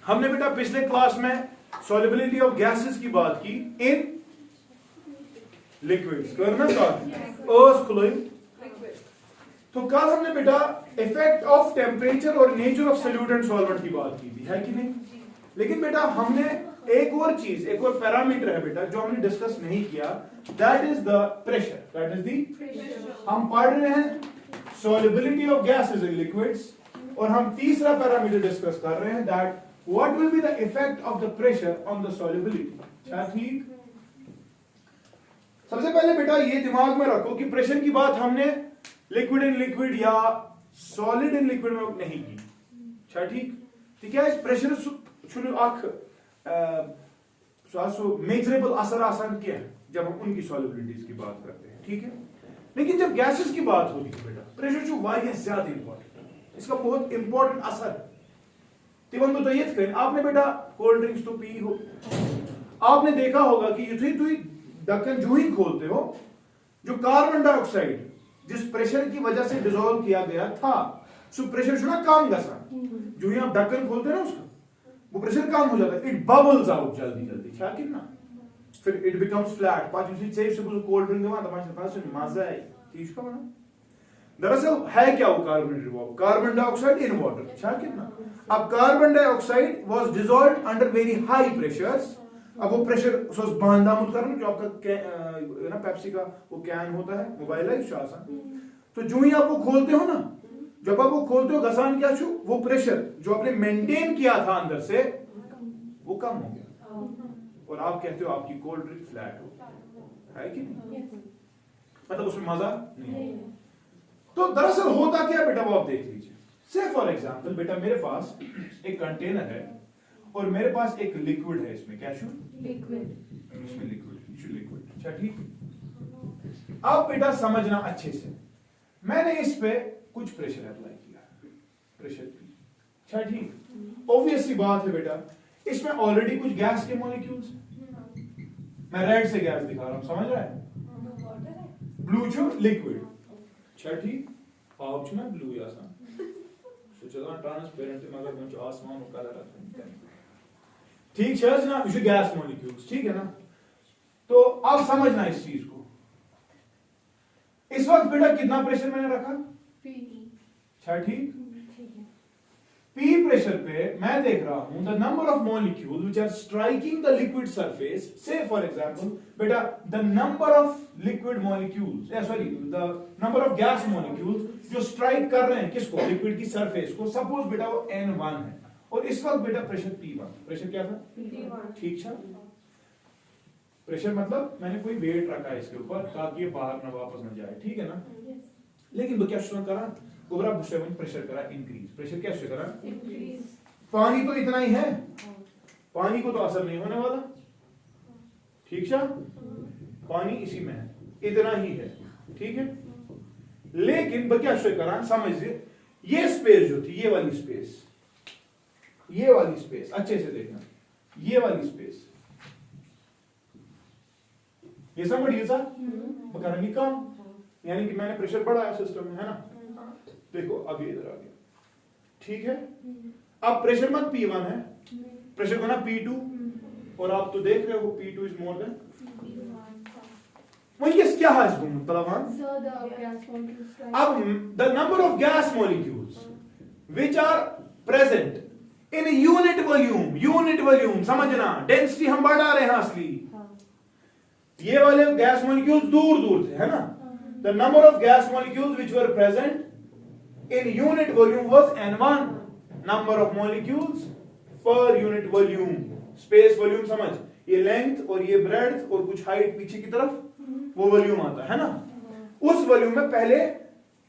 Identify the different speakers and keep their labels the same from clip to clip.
Speaker 1: हमने बेटा पिछले क्लास में सॉल्युबिलिटी ऑफ गैसेस की बात की इन लिक्विड्स, करना तो कल हमने बेटा इफेक्ट ऑफ टेम्परेचर और nature of solute and solvent की बात की थी, है कि नहीं? लेकिन बेटा हमने एक और चीज, एक और पैरामीटर है बेटा जो हमने डिस्कस नहीं किया, that is the pressure, that is the, हम पढ़ रहे हैं solubility of gases in liquids और हम तीसरा पैरामीटर डिस्कस कर रहे हैं, that what will be the effect of the pressure on the solubility. क्या ठीक? सबसे पहले बेटा ये दिमाग में रखो कि प्रेशर की बात हमने लिक्विड इन लिक्विड या सॉलिड इन लिक्विड में नहीं की। अच्छा ठीक? क्या इस प्रेशर मेजरेबल असर आसान क्या है जब हम उनकी सॉल्युबिलिटीज की बात करते हैं, ठीक है? लेकिन जब गैसेस की बात होती है बेटा, प्रेशर जो वारिया ज्यादा इंपॉर्टेंट है, इसका बहुत इंपॉर्टेंट असर है। तो ये करें, आपने बेटा कोल्ड ड्रिंक्स तो पी हो, आपने देखा होगा कि ढक्कन जो ही खोलते हो, जो कार्बन डाइऑक्साइड जिस प्रेशर की वजह से डिसॉल्व किया गया था, सो प्रेशर जो ना कम गसा, जो ही आप ढक्कन खोलते हैं ना उसका, वो प्रेशर कम हो जाता है, इट बबल्स आउट जल्दी जल्दी, क्या कितना फिर इट बिकम्स फ्लैट। पांच उसी से कोल्ड ड्रिंक में पांच मजा है चीज का बना। दरअसल है क्या वो कार्बन डाइऑक्साइड इन वाटर, क्या कितना। अब carbon dioxide was dissolved under very high pressures. अब वो प्रेशर बांधा मुत करना, जो आपका ना पेप्सी का वो कैन होता है, मोबाइल है शासन, तो जो ही आप वो खोलते हो ना, जब आप वो खोलते हो घसान क्या छू, वो प्रेशर जो आपने मेंटेन किया था अंदर से वो कम हो गया और आप कहते हो आपकी कोल्ड ड्रिंक फ्लैट हो, है कि नहीं? मतलब उसमें मजा नहीं। तो दरअसल होता क्या बेटा वो आप देख लीजिए। से फॉर एग्जांपल बेटा मेरे पास एक कंटेनर है और मेरे पास एक लिक्विड है, इसमें क्या शू लिक्विड, इसमें लिक्विड। अच्छा ठीक। अब बेटा समझना अच्छे से, मैंने इस पे कुछ प्रेशर अप्लाई किया, प्रेशर P। अच्छा ठीक। ऑब्वियस सी बात है बेटा, इसमें ऑलरेडी कुछ गैस के मॉलिक्यूल्स, मैं रेड से गैस दिखा रहा हूं, समझ रहा है? ब्लू जो लिक्विड। अच्छा ठीक। आप ना ब्लू या सा सोचो ट्रांसपेरेंट मगर मैं जो आसमान का कलर है, ठीक है ना, विश गैस मॉलिक्यूल्स, ठीक है ना? तो अब समझना इस चीज को। इस वक्त बेटा कितना प्रेशर मैंने रखा? P। अच्छा ठीक। P प्रेशर पे मैं देख रहा हूं the number of molecule which are striking the liquid surface. Say for example बेटा the number of liquid molecules, sorry the number of gas molecules जो स्ट्राइक कर रहे हैं किसको, लिक्विड की सरफेस को। सपोज बेटा वो N1 है और इस वक्त बेटा प्रेशर P1। प्रेशर क्या था? P1। ठीक है। प्रेशर मतलब मैंने कोई वेट रखा है इसके ऊपर ताकि ये बाहर ना वापस न जाए, ठीक है ना? लेकिन वो क्या करा, गोबरा बुशेवन प्रेशर करा इंक्रीज। प्रेशर क्या करा? इंक्रीज। पानी तो इतना ही है, पानी को तो असर नहीं होने वाला, ठीक है? पानी इसी में है, इतना ही है, ठीक है? लेकिन वो क्या करा, समझिए ये स्पेस जो थी, ये वाली स्पेस, ये वाली स्पेस अच्छे से देखना, ये वाली स्पेस, ये समझिए सर, बकारा निकाम, यानी कि मैंने प्रेशर बढ़ाया सिस्टम में, है ना? देखो अब ये इधर आ गया, ठीक है? अब प्रेशर मत P1 है, प्रेशर बना P2 और आप तो देख रहे हो P2 is more than P1। क्या है इसको मतलब? अब the number of gas molecules which are present in unit volume, समझना डेंसिटी हम बढ़ा रहे हैं असली, ये वाले गैस मॉलिक्यूल्स दूर थे, है ना? The number of gas molecules which were present in unit volume was N1, number of molecules per unit volume. Space volume समझ, ये लेंथ और ये ब्रेड्थ और कुछ हाइट पीछे की तरफ, वो वॉल्यूम आता है ना? उस वॉल्यूम में पहले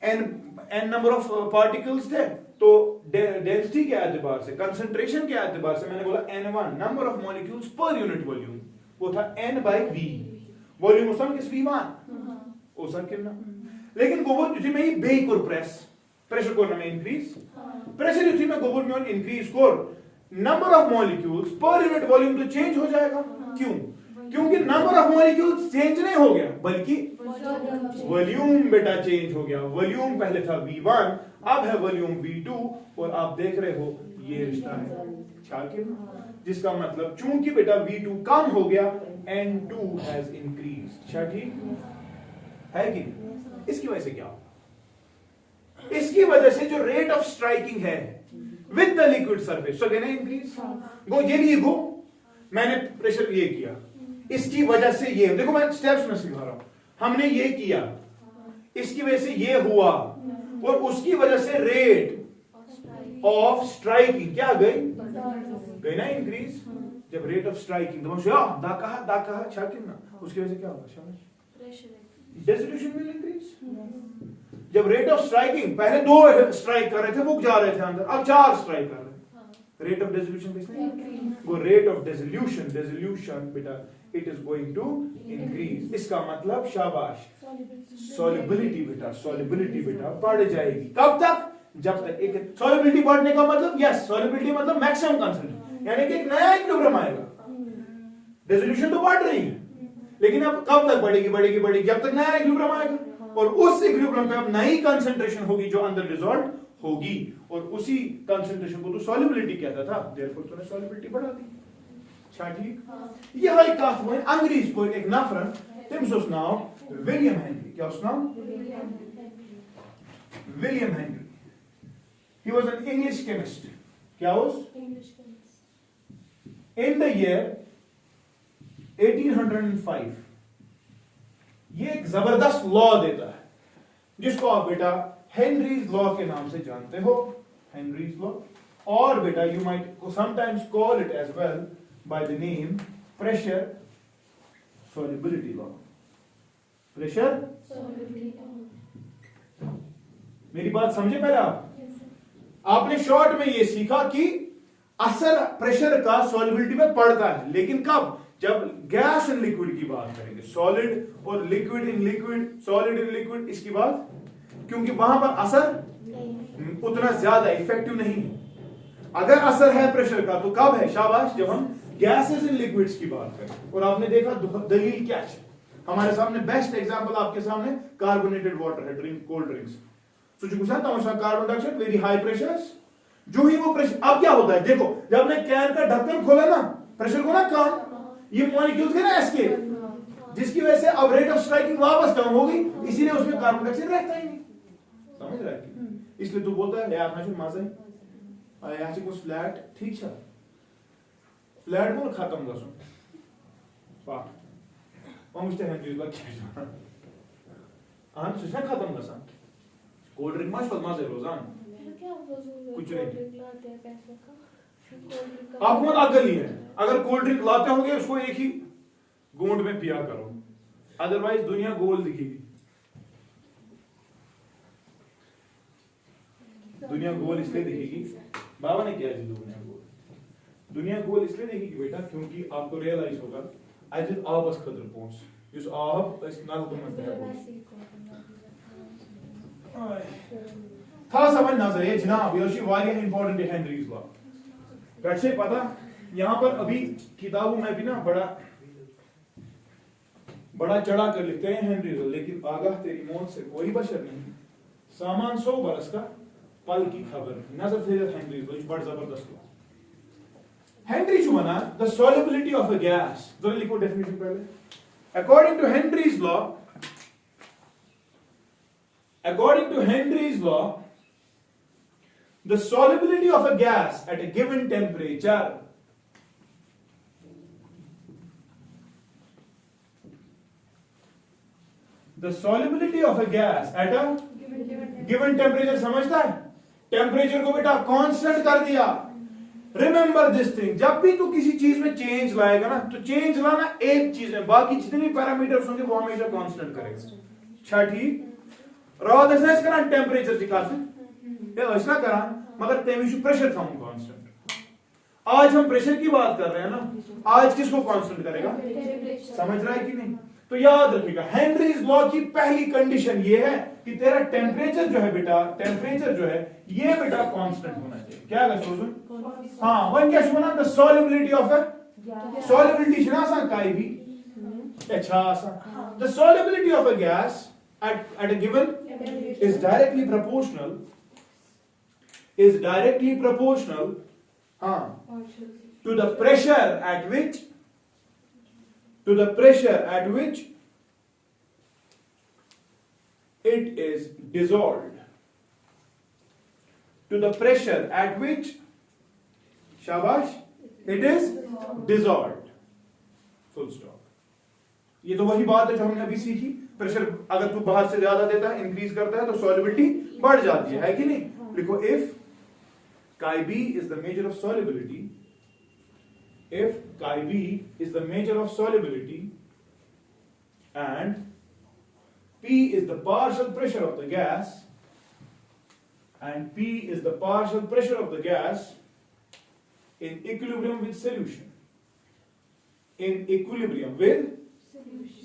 Speaker 1: n नंबर ऑफ पार्टिकल्स थे, तो डेंसिटी के एतबार से, कंसंट्रेशन के एतबार से मैंने बोला N1, number of molecules per unit volume, वो था N/V। वॉल्यूम उसम किस V1 ओसन कितना। लेकिन गोबर जुथी में ही बेक और प्रेशर को ना इंक्रीज, प्रेशर जुथी में गोबर में इंक्रीज को number of molecules per unit volume तो चेंज हो जाएगा। क्यों? क्योंकि नंबर ऑफ मॉलिक्यूल्स चेंज नहीं हो गया, बल्कि वॉल्यूम बेटा चेंज हो गया। वॉल्यूम पहले था V1, अब है वॉल्यूम V2 और आप देख रहे हो ये रिश्ता है, जिसका मतलब चूंकि बेटा V2 कम हो गया N2 हैज इंक्रीज। ठीक है कि नहीं? इसकी वजह से क्या होगा? इसकी वजह से जो रेट ऑफ स्ट्राइकिंग है with the liquid surface so gain increase. गो ये लिए गो मैंने प्रेशर ये किया, इसकी वजह से ये देखो मैं स्टेप्स में सिखा रहा हूं। हमने ये किया, इसकी वजह से ये हुआ और उसकी वजह से रेट ऑफ स्ट्राइकिंग क्या गई ना इंक्रीज। जब रेट ऑफ स्ट्राइकिंग दा कहा शाकिर ना, उसकी वजह से क्या होगा शाबाश, डेसिल्यूशन विल इंक्रीज। जब रेट ऑफ स्ट्राइकिंग पहले 2 स्ट्राइक कर रहे थे वो जा रहे थे अंदर, अब 4 स्ट्राइक कर रहे हैं, रेट ऑफ डेसिल्यूशन किसने, वो रेट ऑफ डेसिल्यूशन बेटा it is going to increase. इसका मतलब शाबाश सॉल्युबिलिटी बेटा बढ़ जाएगी। कब तक? जब तक एक सॉल्युबिलिटी बढ़ने का मतलब यस सॉल्युबिलिटी मतलब मैक्सिमम कंसंट्रेशन, यानी कि एक नया इक्विलिब्रियम आएगा। डेसिल्यूशन तो बढ़ रही है लेकिन अब कब तक बढ़ेगी जब तक नया इक्विलिब्रियम आएगा और उस इक्विलिब्रियम पे अब नई कंसंट्रेशन होगी जो अंदर डिसॉल्व होगी और उसी कंसंट्रेशन को तो सॉल्युबिलिटी कहता था, देयरफॉर तूने सॉल्युबिलिटी बढ़ा दी। अच्छा ठीक। यह एक कथ वो अंग्रेज पर एक नफरन तमिस उस नाम विलियम हेनरी। क्या उस नाम? William Henry. He was an English chemist. क्या उस? English chemist. In the year 1805 ये एक जबरदस्त लॉ देता है जिसको आप बेटा हेनरीज लॉ के नाम से जानते हो, हेनरीज लॉ। और बेटा you might sometimes call it as well by the name pressure solubility law. Pressure solubility law. मेरी बात समझे पहले आप? आपने शॉर्ट में ये सीखा कि असर प्रेशर का सॉल्युबिलिटी में पड़ता है, लेकिन कब? जब गैस इन लिक्विड की बात करेंगे, सॉलिड और liquid in liquid, solid in liquid, इसकी बात, क्योंकि वहां पर असर उतना ज्यादा इफेक्टिव नहीं है। अगर असर है प्रेशर का तो कब है शाबाश? जब हम गैसेस इन लिक्विड्स की बात करें। और आपने देखा दलील क्या है हमारे सामने, बेस्ट एग्जांपल आपके सामने कार्बोनेटेड वाटर है, cold drinks. Carbon dioxide very high pressure, जो ही वो प्रेशर, अब क्या होता है देखो, जब हमने कैन का ढक्कन खोला ना, प्रेशर को ना कम, ये मॉलिक्यूल्स के ना एस्केप, जिसकी वजह से अब रेट ऑफ स्ट्राइकिंग वापस कम होगी, इसीलिए उसमें कार्बन डाइऑक्साइड रहता ही नहीं। समझ रहा है? इसलिए तू बोलता है यार मैं मजा है यहाँ से कुछ फ्लैट ठीक है, फ्लैट बोल खत्म गसुन पाक मुझे हेनरीज लग आन सुना खत्म गसन कोल्ड ड्रिंक माश पर मजे रोजान कुछ नहीं। आपको मत अकल ही है, अगर कोल्ड ड्रिंक लाते होंगे उसको एक ही घूंट में पिया करो, अदरवाइज दुनिया गोल दिखेगी। दुनिया गोल इसलिए दिखेगी, बाबा ने क्या जी दुनिया गोल इसलिए दिखेगी बेटा क्योंकि आपको रियलाइज होगा आज आबस खतर पहुंच जिस आब नलक था समझ नजर ये जनाब, ये वारिया इंपॉर्टेंट है हेनरीज लॉ। वैसे पता यहां पर अभी किताबों में भी ना बड़ा चढ़ा कर लिखते हैं हेनरीज लॉ, लेकिन आगाह तेरी मौत से कोई बशर नहीं, सामान 100 बरस का पल की खबर। नजर थे हेनरीज लॉ बड़ा जबरदस्त लॉ। हेनरी जो बना the solubility of a gas, तो लिखो डेफिनेशन पहले। According to Henry's law, according to Henry's law, the solubility of a gas at a given temperature given temperature समझता है? टेम्परेचर को बेटा कांस्टेंट कर दिया। रिमेंबर दिस थिंग, जब भी तू किसी चीज में चेंज लाएगा ना, तो चेंज लाना एक चीज में, बाकी जितने भी पैरामीटर्स होंगे वो हमेशा कांस्टेंट करेगा। अच्छा ठीक, रॉ दस करा टेम्परेचर ये ऐसा करा मगर तेमी प्रेशर था कांस्टेंट। आज हम प्रेशर की बात कर रहे हैं ना, आज किसको कांस्टेंट करेगा? समझ रहा है कि नहीं? तो याद रखिएगा हेनरीज लॉ की पहली कंडीशन ये है कि तेरा टेम्परेचर जो है बेटा, टेम्परेचर जो है ये बेटा कांस्टेंट होना चाहिए। क्या है सोचो? हाँ वन क्या सुना the solubility of a solubility शनासा काई भी अच्छा सा the solubility of a gas at a given is directly proportional हाँ, to the pressure at which it is dissolved. To the pressure at which, शाबाश, it is dissolved. Full stop. ये तो वही बात है जो हमने अभी सीखी. प्रेशर अगर तू बाहर से ज्यादा देता है, इंक्रीज करता है, तो सॉल्युबिलिटी बढ़ जाती है कि नहीं? लिखो, if chi b is the measure of solubility, if chi b is the measure of solubility and P is the partial pressure of the gas, and P is the partial pressure of the gas in equilibrium with solution. In equilibrium with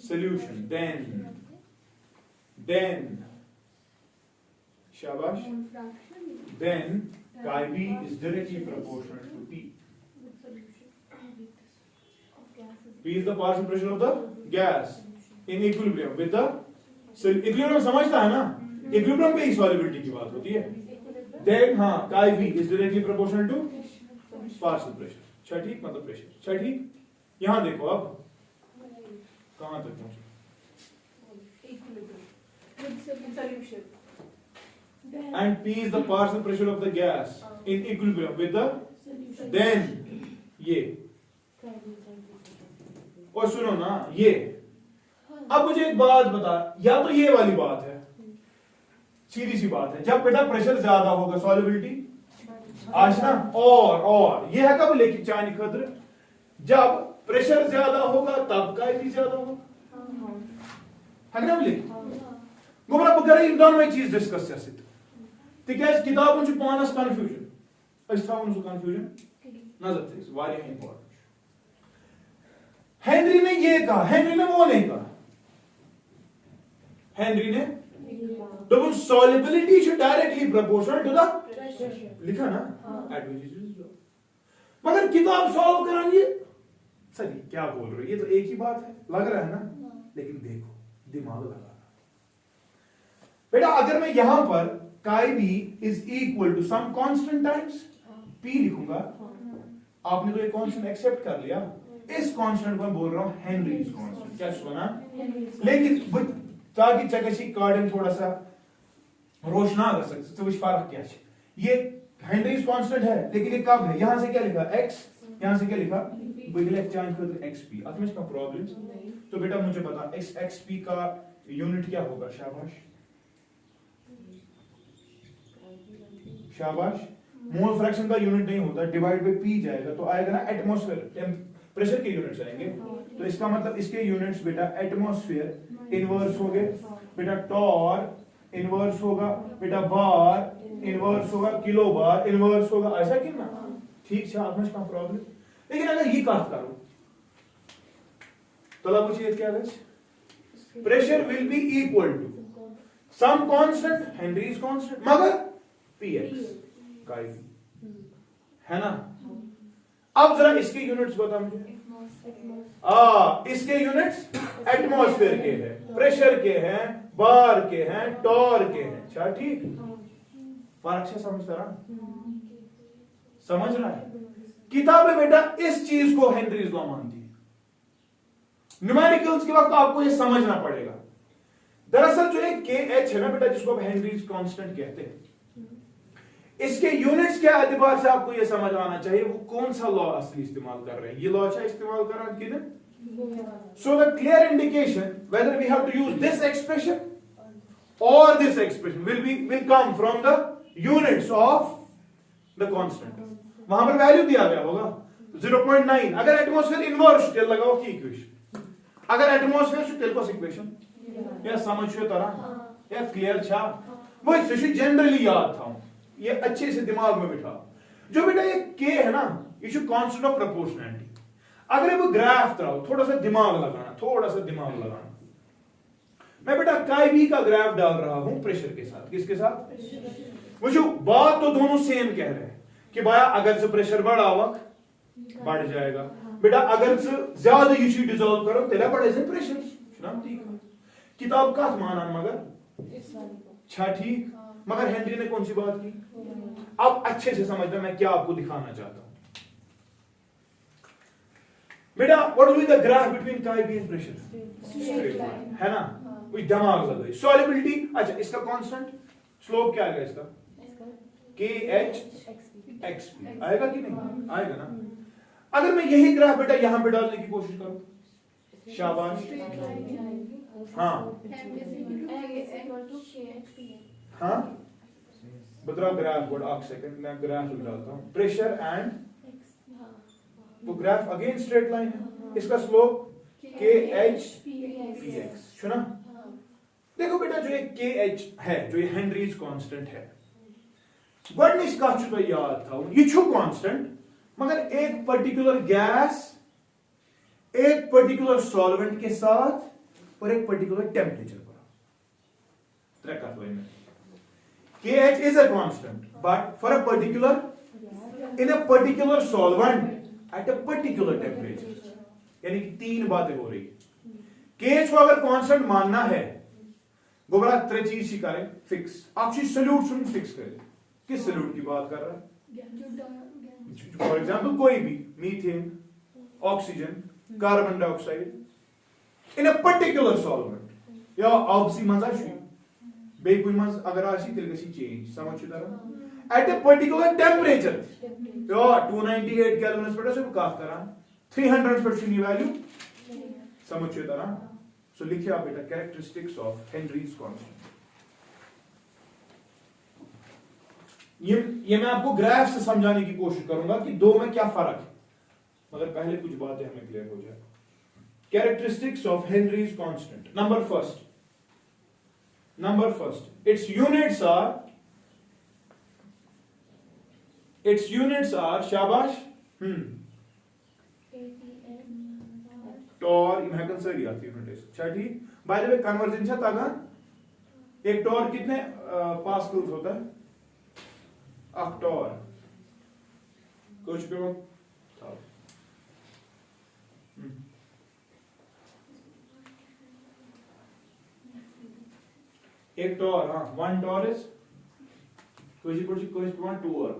Speaker 1: solution. Then, shabash, then chi b is directly proportional to P. P is the partial pressure of the gas in equilibrium with the equilibrium समझता है ना, equilibrium पे ही solubility की बात होती है. Then हाँ, chi v is directly proportional to partial pressure. अच्छा ठीक, मतलब प्रेशर. अच्छा ठीक, यहां देखो अब कहां तक पहुंचे. And P is the partial pressure of the gas in equilibrium with the, then ये, और सुनो ना ये. अब मुझे एक बात बता, या तो ये वाली बात है, सीधी सी बात है, जब बेटा प्रेशर ज्यादा होगा सॉल्युबिलिटी आशना, और ये है कब लेकिन चाय खतर, जब प्रेशर ज्यादा होगा तब का भी ज्यादा होगा है ना. गो बह कर इन दोनों चीज डिस्कस तिकाज किताबन पानस कन्फ्यूजन, थवन सह कन्फ्यूजन नजर थे वारिया इंपॉर्टेंट. हेनरी ने ये कहा, हेनरी ने वो नहीं कहा. हेनरी ने तो solubility is directly proportional to the, लिखा ना, एट व्हिच इट इज, मगर किताब सॉल्व कराएंगे. सर क्या बोल रहे हो, ये तो एक ही बात है, लग रहा है ना, लेकिन देखो दिमाग लगा बेटा. अगर मैं यहां पर chi b is equal to some constant times p लिखूंगा, आपने तो ये कांस्टेंट एक्सेप्ट कर लिया, इस कांस्टेंट को मैं बोल रहा हूं हेनरीज कांस्टेंट. क्या सुना, लेकिन ताकि चकसी कार्डन थोड़ा सा रोशना कर सकते तो फर्क क्या है. ये हेनरीज कांस्टेंट है, लेकिन ये कब है, यहां से क्या लिखा x, यहां से क्या लिखा बिगले चांस कर xp. अब में का प्रॉब्लम, तो बेटा मुझे बता xp का यूनिट क्या होगा. शाबाश शाबाश. मोल फ्रैक्शन का यूनिट नहीं होता, डिवाइड बाय p जाएगा तो आएगा ना एटमॉस्फेयर, प्रेशर के यूनिट्स आएंगे. तो इसका मतलब इसके यूनिट्स बेटा एटमॉस्फेयर इनवर्स हो गए, बेटा टॉर इनवर्स होगा, बेटा बार इनवर्स होगा, किलो बार इनवर्स होगा, ऐसा कि ना. ठीक है, आपने इसका प्रॉब्लम. लेकिन अगर ये बात करो तो अब मुझे क्या है, pressure will be equal to some constant, Henry's constant, मगर px है ना. अब जरा इसके यूनिट्स बता मुझे. इसके यूनिट्स एटमॉस्फेयर के हैं, प्रेशर के हैं, बार के हैं, टॉर के हैं. अच्छा ठीक, फर्क से समझता रहा, समझ रहा है. किताबें बेटा इस चीज को हेनरीज लॉ मानती है. न्यूमेरिकल्स के वक्त आपको ये समझना पड़ेगा. दरअसल जो एक के एच है ना बेटा, जिसको आप हेनरीज कांस्टेंट कहते हैं, इसके यूनिट्स के एतबार से आपको यह समझ आना चाहिए वो कौन सा लॉ असली इस्तेमाल कर रहे हैं. ये लॉ अच्छा इस्तेमाल कर रहा है कि नहीं. So the clear indication whether we have to use this expression और this expression will come from the units of the constant. वहां पर वैल्यू दिया गया होगा 0.9. अगर एटमॉस्फेयर इनवर्स तेल लगाओ की इक्वेशन, अगर एटमॉस्फेयर से तेल को इक्वेशन या समझियो तरह या क्लियर छा वो जनरली याद था, ये अच्छे से दिमाग में बिठा. जो बेटा ये के है ना, ये कांस्टेंट ऑफ प्रोपोर्शनैलिटी. अगर वो ग्राफ कराओ, थोड़ा सा दिमाग लगाना. मैं बेटा chi b का ग्राफ डाल रहा हूं प्रेशर के साथ. किसके साथ, वो जो बात तो दोनों सेम कह रहे हैं कि भाई अगर से प्रेशर बढ़ावा बढ़ जाएगा, बेटा अगर से ज्यादा ये डिसॉल्व करो तेरा बढ़े से प्रेशर. किताब का माना मगर अच्छा ठीक, मगर हेनरी ने कौन सी बात की. अब अच्छे से समझना मैं क्या आपको दिखाना चाहता हूं. बेटा what will be the graph between काइबी एंड प्रेशर? स्ट्रेट लाइन, है ना? कोई दिमाग लगाइए। सॉल्युबिलिटी, अच्छा इसका कांस्टेंट स्लोप क्या आएगा इसका? KH XP आएगा कि नहीं? आएगा ना? अगर मैं यही ग्राफ बेटा यहां पे डालने की कोशिश करूं, शाबाश, हाँ हाँ बता ग्राफ बोर्ड, एक सेकंड मैं ग्राफ डालता हूं। प्रेशर एंड वो ग्राफ अगेन स्ट्रेट लाइन है, इसका स्लोप KH/PX, सुना? देखो बेटा जो ये KH है, जो ये हेनरीज कांस्टेंट है, गोडनिश का तो याद था ये छु कांस्टेंट, मगर एक पर्टिकुलर गैस एक पर्टिकुलर सॉल्वेंट के साथ और एक पर्टिकुलर टेम्परेचर पर त्रे कथ one KH is a constant but for a particular in a particular solvent at a particular temperature, यानी कि तीन बातें हो रही। KH को अगर कांस्टेंट मानना है गोबरा त्रे चीज ही करें फिक्स, आप चीज सॉल्यूट सुन फिक्स करें। किस सॉल्यूट की बात कर रहा है? फॉर एग्जांपल कोई भी methane, oxygen, carbon dioxide in a particular solvent या ऑब्सी मजा बे कोई मज अगर आसी तेल गसी चेंज समझ तरह एट अ पर्टिकुलर टेम्परेचर या 298 केल्विन पे सब कथ करान 300 पे नी वैल्यू समझ तरह। सो लिखिए आप बेटा कैरेक्टरिस्टिक्स ऑफ हेनरीज कांस्टेंट। ये मैं आपको ग्राफ से समझाने की कोशिश करूंगा कि दो में क्या फर्क है, मगर पहले कुछ बातें हमें क्लियर हो जाए। Characteristics of Henry's constant. Number first its units are शाबाश टॉर इन हेकन सारी आती यूनिट। अच्छा ठीक, बाय द वे कन्वर्जन छा तगन, एक टॉर कितने पास्कल्स होता है? अख टॉर कुछ पे एक टॉर, हाँ वन टॉर इज टू और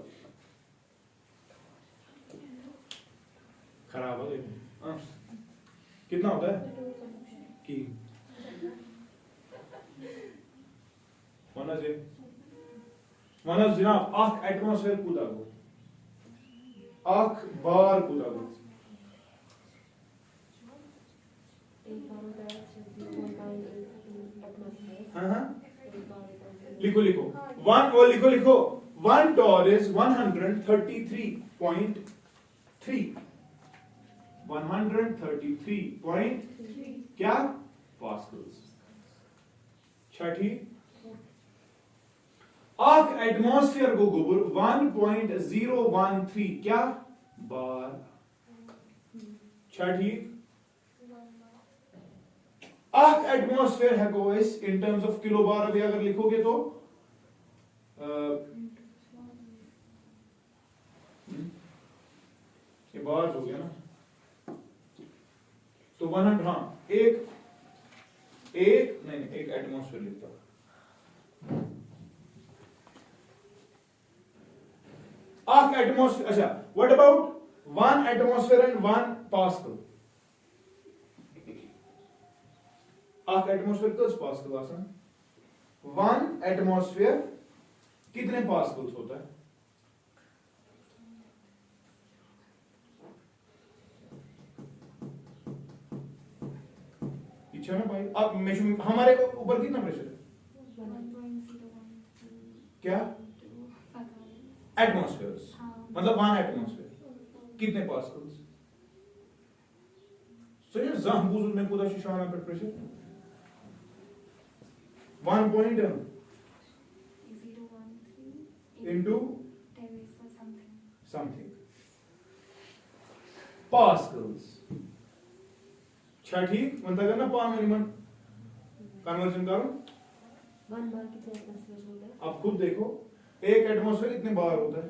Speaker 1: खराब हो गई। कितना होता है कि मनज जनाब आख एटमॉस्फेयर कूदा गो, आख बार कूदा गो। हाँ लिखो वन, वो लिखो वन टॉर इज 133.3 क्या पास्कल्स। छठी आख एटमॉस्फेयर को गोबर 1.013 क्या बार। छठी आख एटमॉस्फेयर है को इस इन टर्म्स ऑफ किलो बार अभी अगर लिखोगे तो ये बार हो गया ना, तो 100, हाँ एक एटमॉस्फेयर लिखता हूं। आख एटमॉस्फेयर, अच्छा what about 1 atmosphere and 1 pascal. आख एटमॉस्फेयर कस पास्कल आसान, 1 एटमॉस्फेयर कितने पास्कल्स होता है? इच्छा ना भाई, अब हमारे ऊपर कितना प्रेशर है? क्या एटमॉस्फेयर्स, मतलब 1 एटमॉस्फेयर कितने पास्कल्स? सो ये जहबूज में पूरा शिशाना पर प्रेशर 1.013 into something पास्कल्स। ठीक म्हणता करना पान मिनिमम कन्वर्जन करो
Speaker 2: 1 बार कितने एटमॉस्फेयर होता है?
Speaker 1: आप खुद देखो, एक एटमॉस्फेयर इतने बार होता है,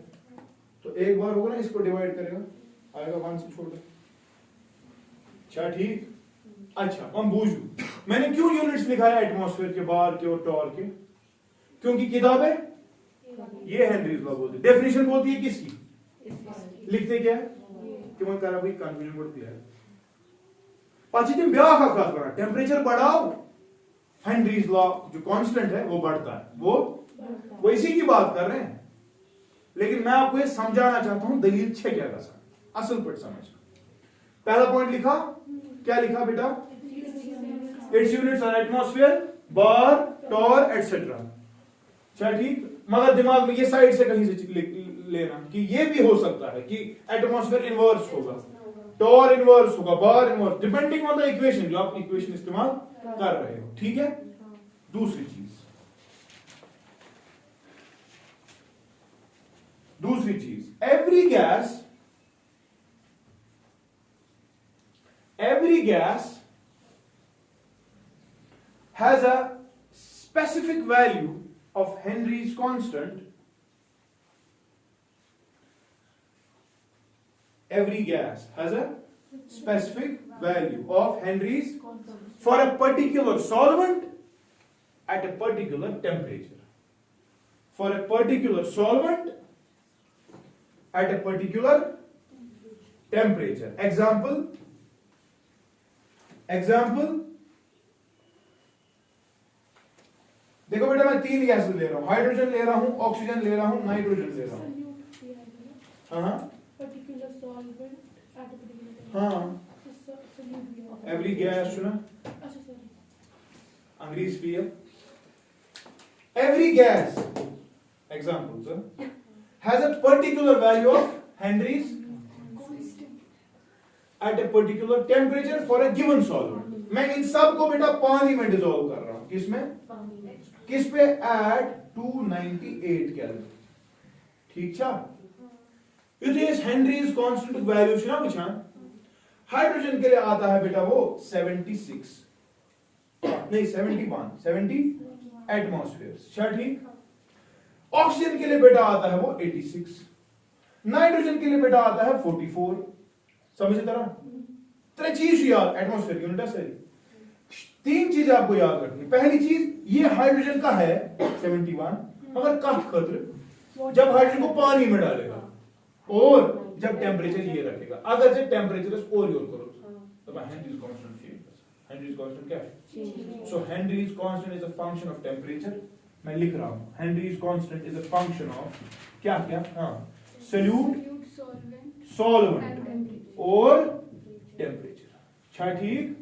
Speaker 1: तो एक बार होगा ना, इसको डिवाइड करेगा आएगा 1 से छोड़ दे। ठीक, अच्छा हम बूझू मैंने क्यों यूनिट्स लिखा है एटमॉस्फेयर के, बार के और टॉर के? क्योंकि किताबें ये हेनरीज लॉ बोलती है, डेफिनेशन बोलती है किसकी, लिखते क्या है कि मैं करा भाई कन्फ्यूजन बढ़ती है। पाची तुम ब्याह का बात करा टेम्परेचर बढ़ाओ हेनरीज लॉ जो कांस्टेंट है वो बढ़ता है, वो इसी की बात कर रहे हैं। लेकिन मैं आपको ये समझाना चाहता हूं दलील छे क्या का असल पर समझ। पहला पॉइंट लिखा, क्या लिखा बेटा? Its units are atmosphere, bar, torr etcetera. अच्छा ठीक, मगर दिमाग में ये साइड से कहीं से लेना कि ये भी हो सकता है कि एटमॉस्फेयर इनवर्स होगा, टॉर इनवर्स होगा, bar inverse, depending on the equation जो आप इक्वेशन इस्तेमाल कर रहे हो। ठीक है। दूसरी चीज, every gas has a specific value of Henry's constant. Every gas has a specific value of Henry's for a particular solvent at a particular temperature. For a particular solvent at a particular temperature. Example. देखो बेटा मैं 3 gases ले रहा हूं, hydrogen ले रहा हूं, oxygen ले रहा हूं, नाइट्रोजन ले रहा हूं। हाँ
Speaker 2: particular solvent at a particular
Speaker 1: हाँ एवरी गैस सुना अंग्रेजी स्पीयर every gas example sir has a particular value of Henry's at a particular temperature for a given solvent. मैं इन सब को बेटा पानी में डिसॉल्व कर रहा हूं, किसमें? किस पे? At 298 kelvin. ठीक छा? इस हेनरीज कांस्टेंट वैल्यू छना वुछान हाइड्रोजन के लिए आता है बेटा वो 76 नहीं 70 एटमॉस्फेयर। अच्छा ठीक। ऑक्सीजन के लिए बेटा आता है वो 86, नाइट्रोजन के लिए बेटा आता है 44। समझे तरह? तरह चीज याद एटमॉस्फेयर यूनिट है। 3 चीज आपको याद रखनी। पहली चीज ये हाइड्रोजन का है 71 मगर कट खतर जब हाइड्रोजन को पानी में डालेगा और जब टेम्परेचर ये रखेगा, अगर से टेम्परेचर और करो तो Henry's constant change. Henry's constant क्या है? So Henry's constant is a function of temperature. मैं लिख रहा हूं Henry's constant is a function of क्या क्या? हाँ सोल्यूट, सॉल्वेंट और टेम्परेचर। अच्छा ठीक।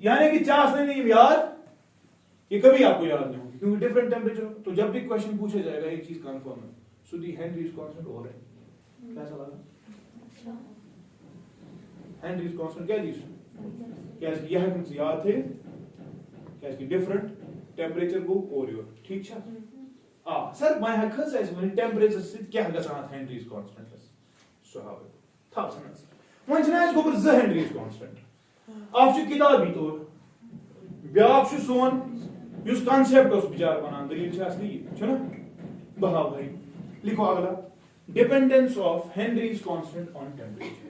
Speaker 1: यानी कि 4 से नहीं याद, ये कभी आपको याद नहीं होगी क्योंकि डिफरेंट टेम्परेचर। तो जब भी क्वेश्चन पूछा जाएगा एक चीज कंफर्म है, सो दी हेनरीज कांस्टेंट हो रहा है। कैसा लगा? हेनरीज कांस्टेंट क्या दी? क्या यह हमसे याद थे क्या कि डिफरेंट टेम्परेचर को और योर। ठीक है। सर मैं हकस ऐसे when टेम्परेचर से क्या गसान हेनरीज कांस्टेंट सो था समझ वंच ना इस गोबर ज हेनरीज कांस्टेंट आप छु किताबी तौर ब्याक छु सोन युस कांसेप्ट उस बिचार बनान दलील छ असली छ ना बहा भाई। लिखो अगला dependence of Henry's constant on temperature.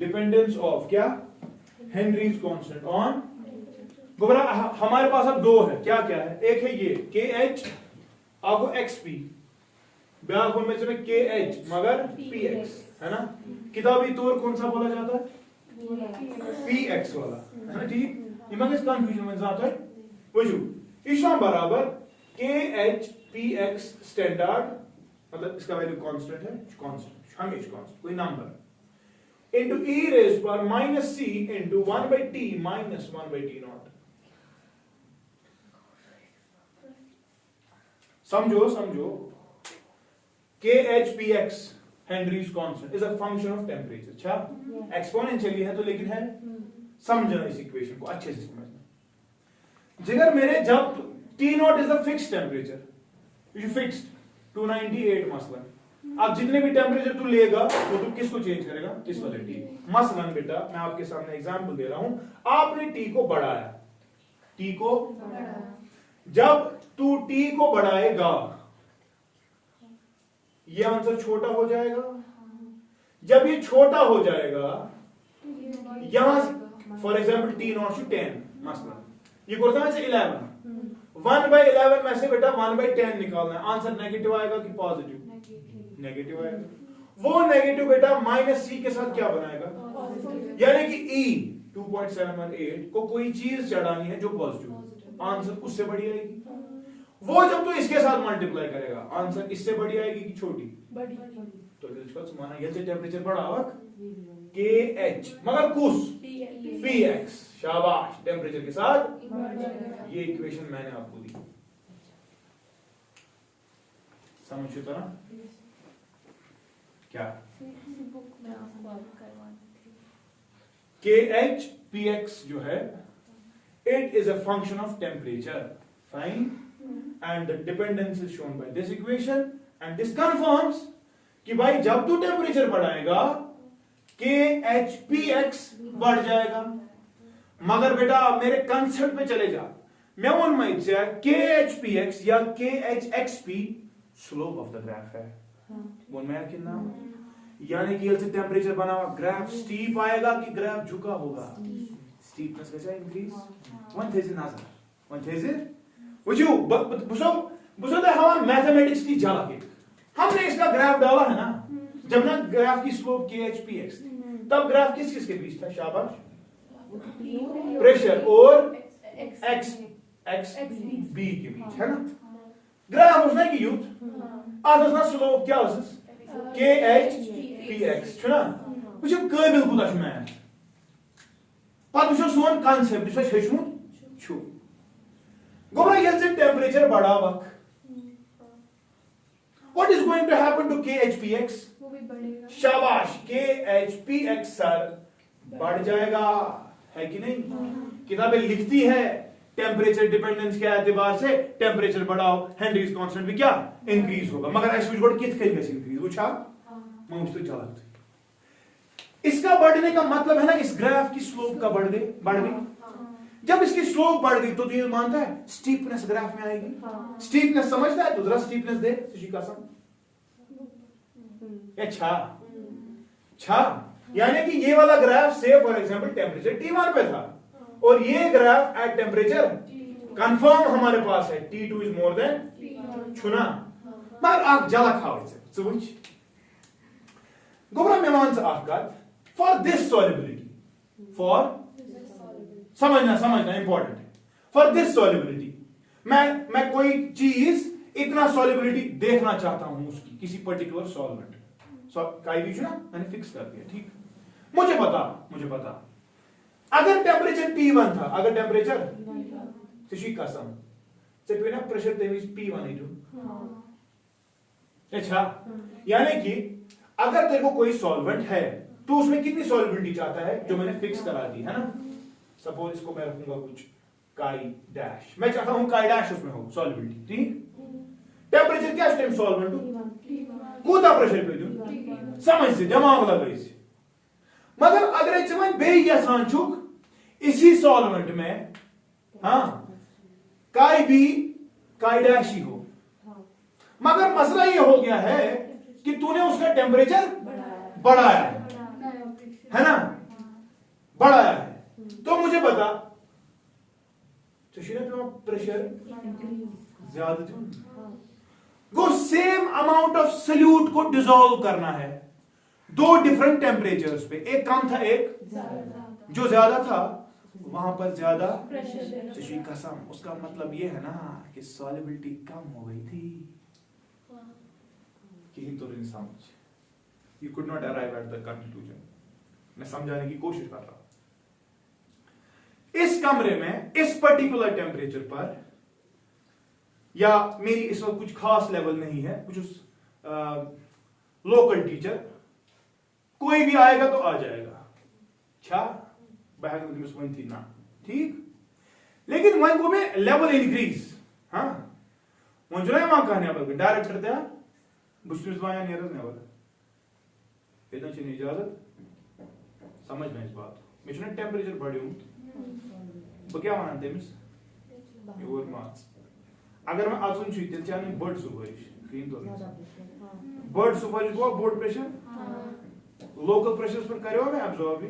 Speaker 1: Dependence of क्या? Henry's constant on. गोबरा हमारे पास अब 2 है, क्या क्या है? एक है ये KH आपको XP ब्याह में से KH मगर PX है ना। किताबी तौर कौन सा बोला जाता है? PX वाला है ना। ठीक। ये मगर कंफ्यूजन में जाता है वजू इशा बराबर KH PX स्टैंडर्ड मतलब इसका वैल्यू कांस्टेंट है, कांस्टेंट हमेशा कांस्टेंट कोई number into e raised to power minus c into 1 by t minus 1 by t naught। समझो KHPX Henry's constant is a function of temperature। अच्छा एक्सपोनेंशियली है तो लेकिन है समझना इस इक्वेशन को अच्छे से समझना। जिगर मेरे जब T naught is the fixed temperature, which is fixed 298 मसलन, अब जितने भी टेम्परेचर तू लेगा वो तू किसको चेंज करेगा? किस वाले टी। मसलन बेटा मैं आपके सामने एग्जांपल दे रहा हूं, आपने टी को बढ़ाया, टी को जब तू टी को बढ़ाएगा ये आंसर छोटा हो जाएगा जब ये छोटा हो जाएगा, यहां for example t naught to 10 मसला ये करता है 11 1/11 में से बेटा 1/10 निकालना है, आंसर नेगेटिव आएगा कि पॉजिटिव? नेगेटिव आएगा। वो नेगेटिव बेटा माइनस c के साथ क्या बनाएगा, यानी कि e 2.718 को कोई चीज चढ़ानी है जो पॉजिटिव, आंसर उससे बड़ी आएगी। वो जब तो इसके साथ मल्टीप्लाई करेगा, आंसर इससे बड़ी आएगी कि छोटी?
Speaker 2: बड़ी।
Speaker 1: तो इसका माना ये टेम्परेचर बढ़ावा KH मगर कुछ PX, शाबाश, टेम्परेचर के साथ। ये इक्वेशन मैंने आपको दी, समझ तो ना क्या? KH PX जो है, it is a function of temperature, fine, and the dependence is shown by this equation, and this confirms कि भाई जब तू टेम्परेचर बढ़ाएगा KHPX बढ़ जाएगा। मगर बेटा मेरे कंसेप्ट पे चले जा, मैं उन में से KHPX या KHXP slope of the graph है, वो मैं कितना, यानी कि से टेम्परेचर बना हुआ ग्राफ स्टीप आएगा कि ग्राफ झुका होगा? स्टीपनेस कैसा इंक्रीज, वन थे नजर, वन थे वजू बुसो दे हवा मैथमेटिक्स की झालक। हमने इसका ग्राफ डाला है ना, जब ना ग्राफ की स्लोप KHPX थी, तब ग्राफ किस चीज के बीच था? शाबाश, प्रेशर और XB के बीच है ना। ग्राफ उसने की यूथ आज उसने स्लोप क्या उस KHPX छुना वुचो काबिल कुता छु मैथ पत वुचो सोन कांसेप्ट इस हेचमुत छु गोबरा येल से temperature बढ़ावक, what is going to happen to KHPX?
Speaker 2: वो भी बढ़ेगा।
Speaker 1: शाबाश, KHPX सर बढ़ जाएगा, है कि नहीं? किताबें लिखती है टेम्परेचर डिपेंडेंस के एतबार से टेम्परेचर बढ़ाओ हेनरीज कांस्टेंट भी क्या इंक्रीज होगा, मगर ऐसे वुच कित कल गस इंक्रीज वुछा मुझ तो चलत। इसका बढ़ने का मतलब है ना इस ग्राफ की स्लोप का बढ़ गई। जब इसकी स्लोप बढ़ गई तो ये मानता है स्टीपनेस ग्राफ में आएगी। स्टीपनेस समझता है तो जरा स्टीपनेस दे कसम। अच्छा, यानी कि ये वाला ग्राफ से फॉर एग्जांपल टेम्परेचर T1 पे था और ये ग्राफ एट टेम्परेचर कंफर्म हमारे पास है T2 इज मोर देन छुना, मगर आप जला खाओ इसे समझ गोबरा मेहमान से आकत फॉर दिस सॉल्युबिलिटी, फॉर समझना इंपॉर्टेंट है, फॉर दिस सॉल्युबिलिटी मैं कोई चीज इतना सॉल्युबिलिटी देखना चाहता हूं उसकी किसी पर्टिकुलर सॉल्वेंट काई भी ना मैंने फिक्स कर दिया, ठीक। मुझे पता अगर टेम्परेचर T1 था, अगर टेम्परेचर कसम से ना प्रेशर P1 अच्छा, यानी कि अगर तेरे को कोई सॉल्वेंट है तो उसमें कितनी सॉल्युबिलिटी चाहता है जो मैंने फिक्स करा दी है ना। सपोज इसको मैं रखूंगा कुछ काई डैश, मैं चाहता हूं काई डैश उसमें हो सॉल्युबिलिटी, ठीक। टेम्परेचर क्या टाइम सॉल्वेंट कूदा प्रेशर पे दूं समझ से दिमाग लगा से, मगर अगर चवन बे यसान छुक इसी सॉल्वेंट में हाँ काई भी काई डैश ही हो, मगर मसला ये हो गया है कि तूने उसका टेम्परेचर बढ़ाया है ना, बढ़ाया है, तो मुझे बता प्रेशर ज्यादा गो सेम अमाउंट ऑफ सल्यूट को डिसॉल्व करना है दो डिफरेंट टेम्परेचर्स पे, एक कम था एक जो ज्यादा था वहां पर ज्यादा कसम, उसका मतलब ये है ना कि सॉल्युबिलिटी कम हो गई थी कि तो नहीं समझ, you could not arrive at the conclusion. मैं समझाने की कोशिश कर रहा हूं। इस कमरे में इस पर्टिकुलर टेम्परेचर पर या मेरी इस वक्त कुछ खास लेवल नहीं है, कुछ लोकल टीचर कोई भी आएगा तो आ जाएगा, अच्छा बहन थी ना, ठीक। लेकिन वहीं को में लेवल इंक्रीज, हाँ वहीं जो है वहां का नेवल डायरेक्ट करते हैं बुश्मिस वाया नेरज नेवल इतना चाहिए इजाजत समझना इस बात में चुने टेम्परेचर बढ़े बह क्या वन तमिस योर मार्क्स अगर मैं अचुन तेल चाहे बड़ सुफरिश बड़ सुफरिश गो बोर्ड प्रेशर लोकल प्रेशर पर करो मैं एब्जॉर्ब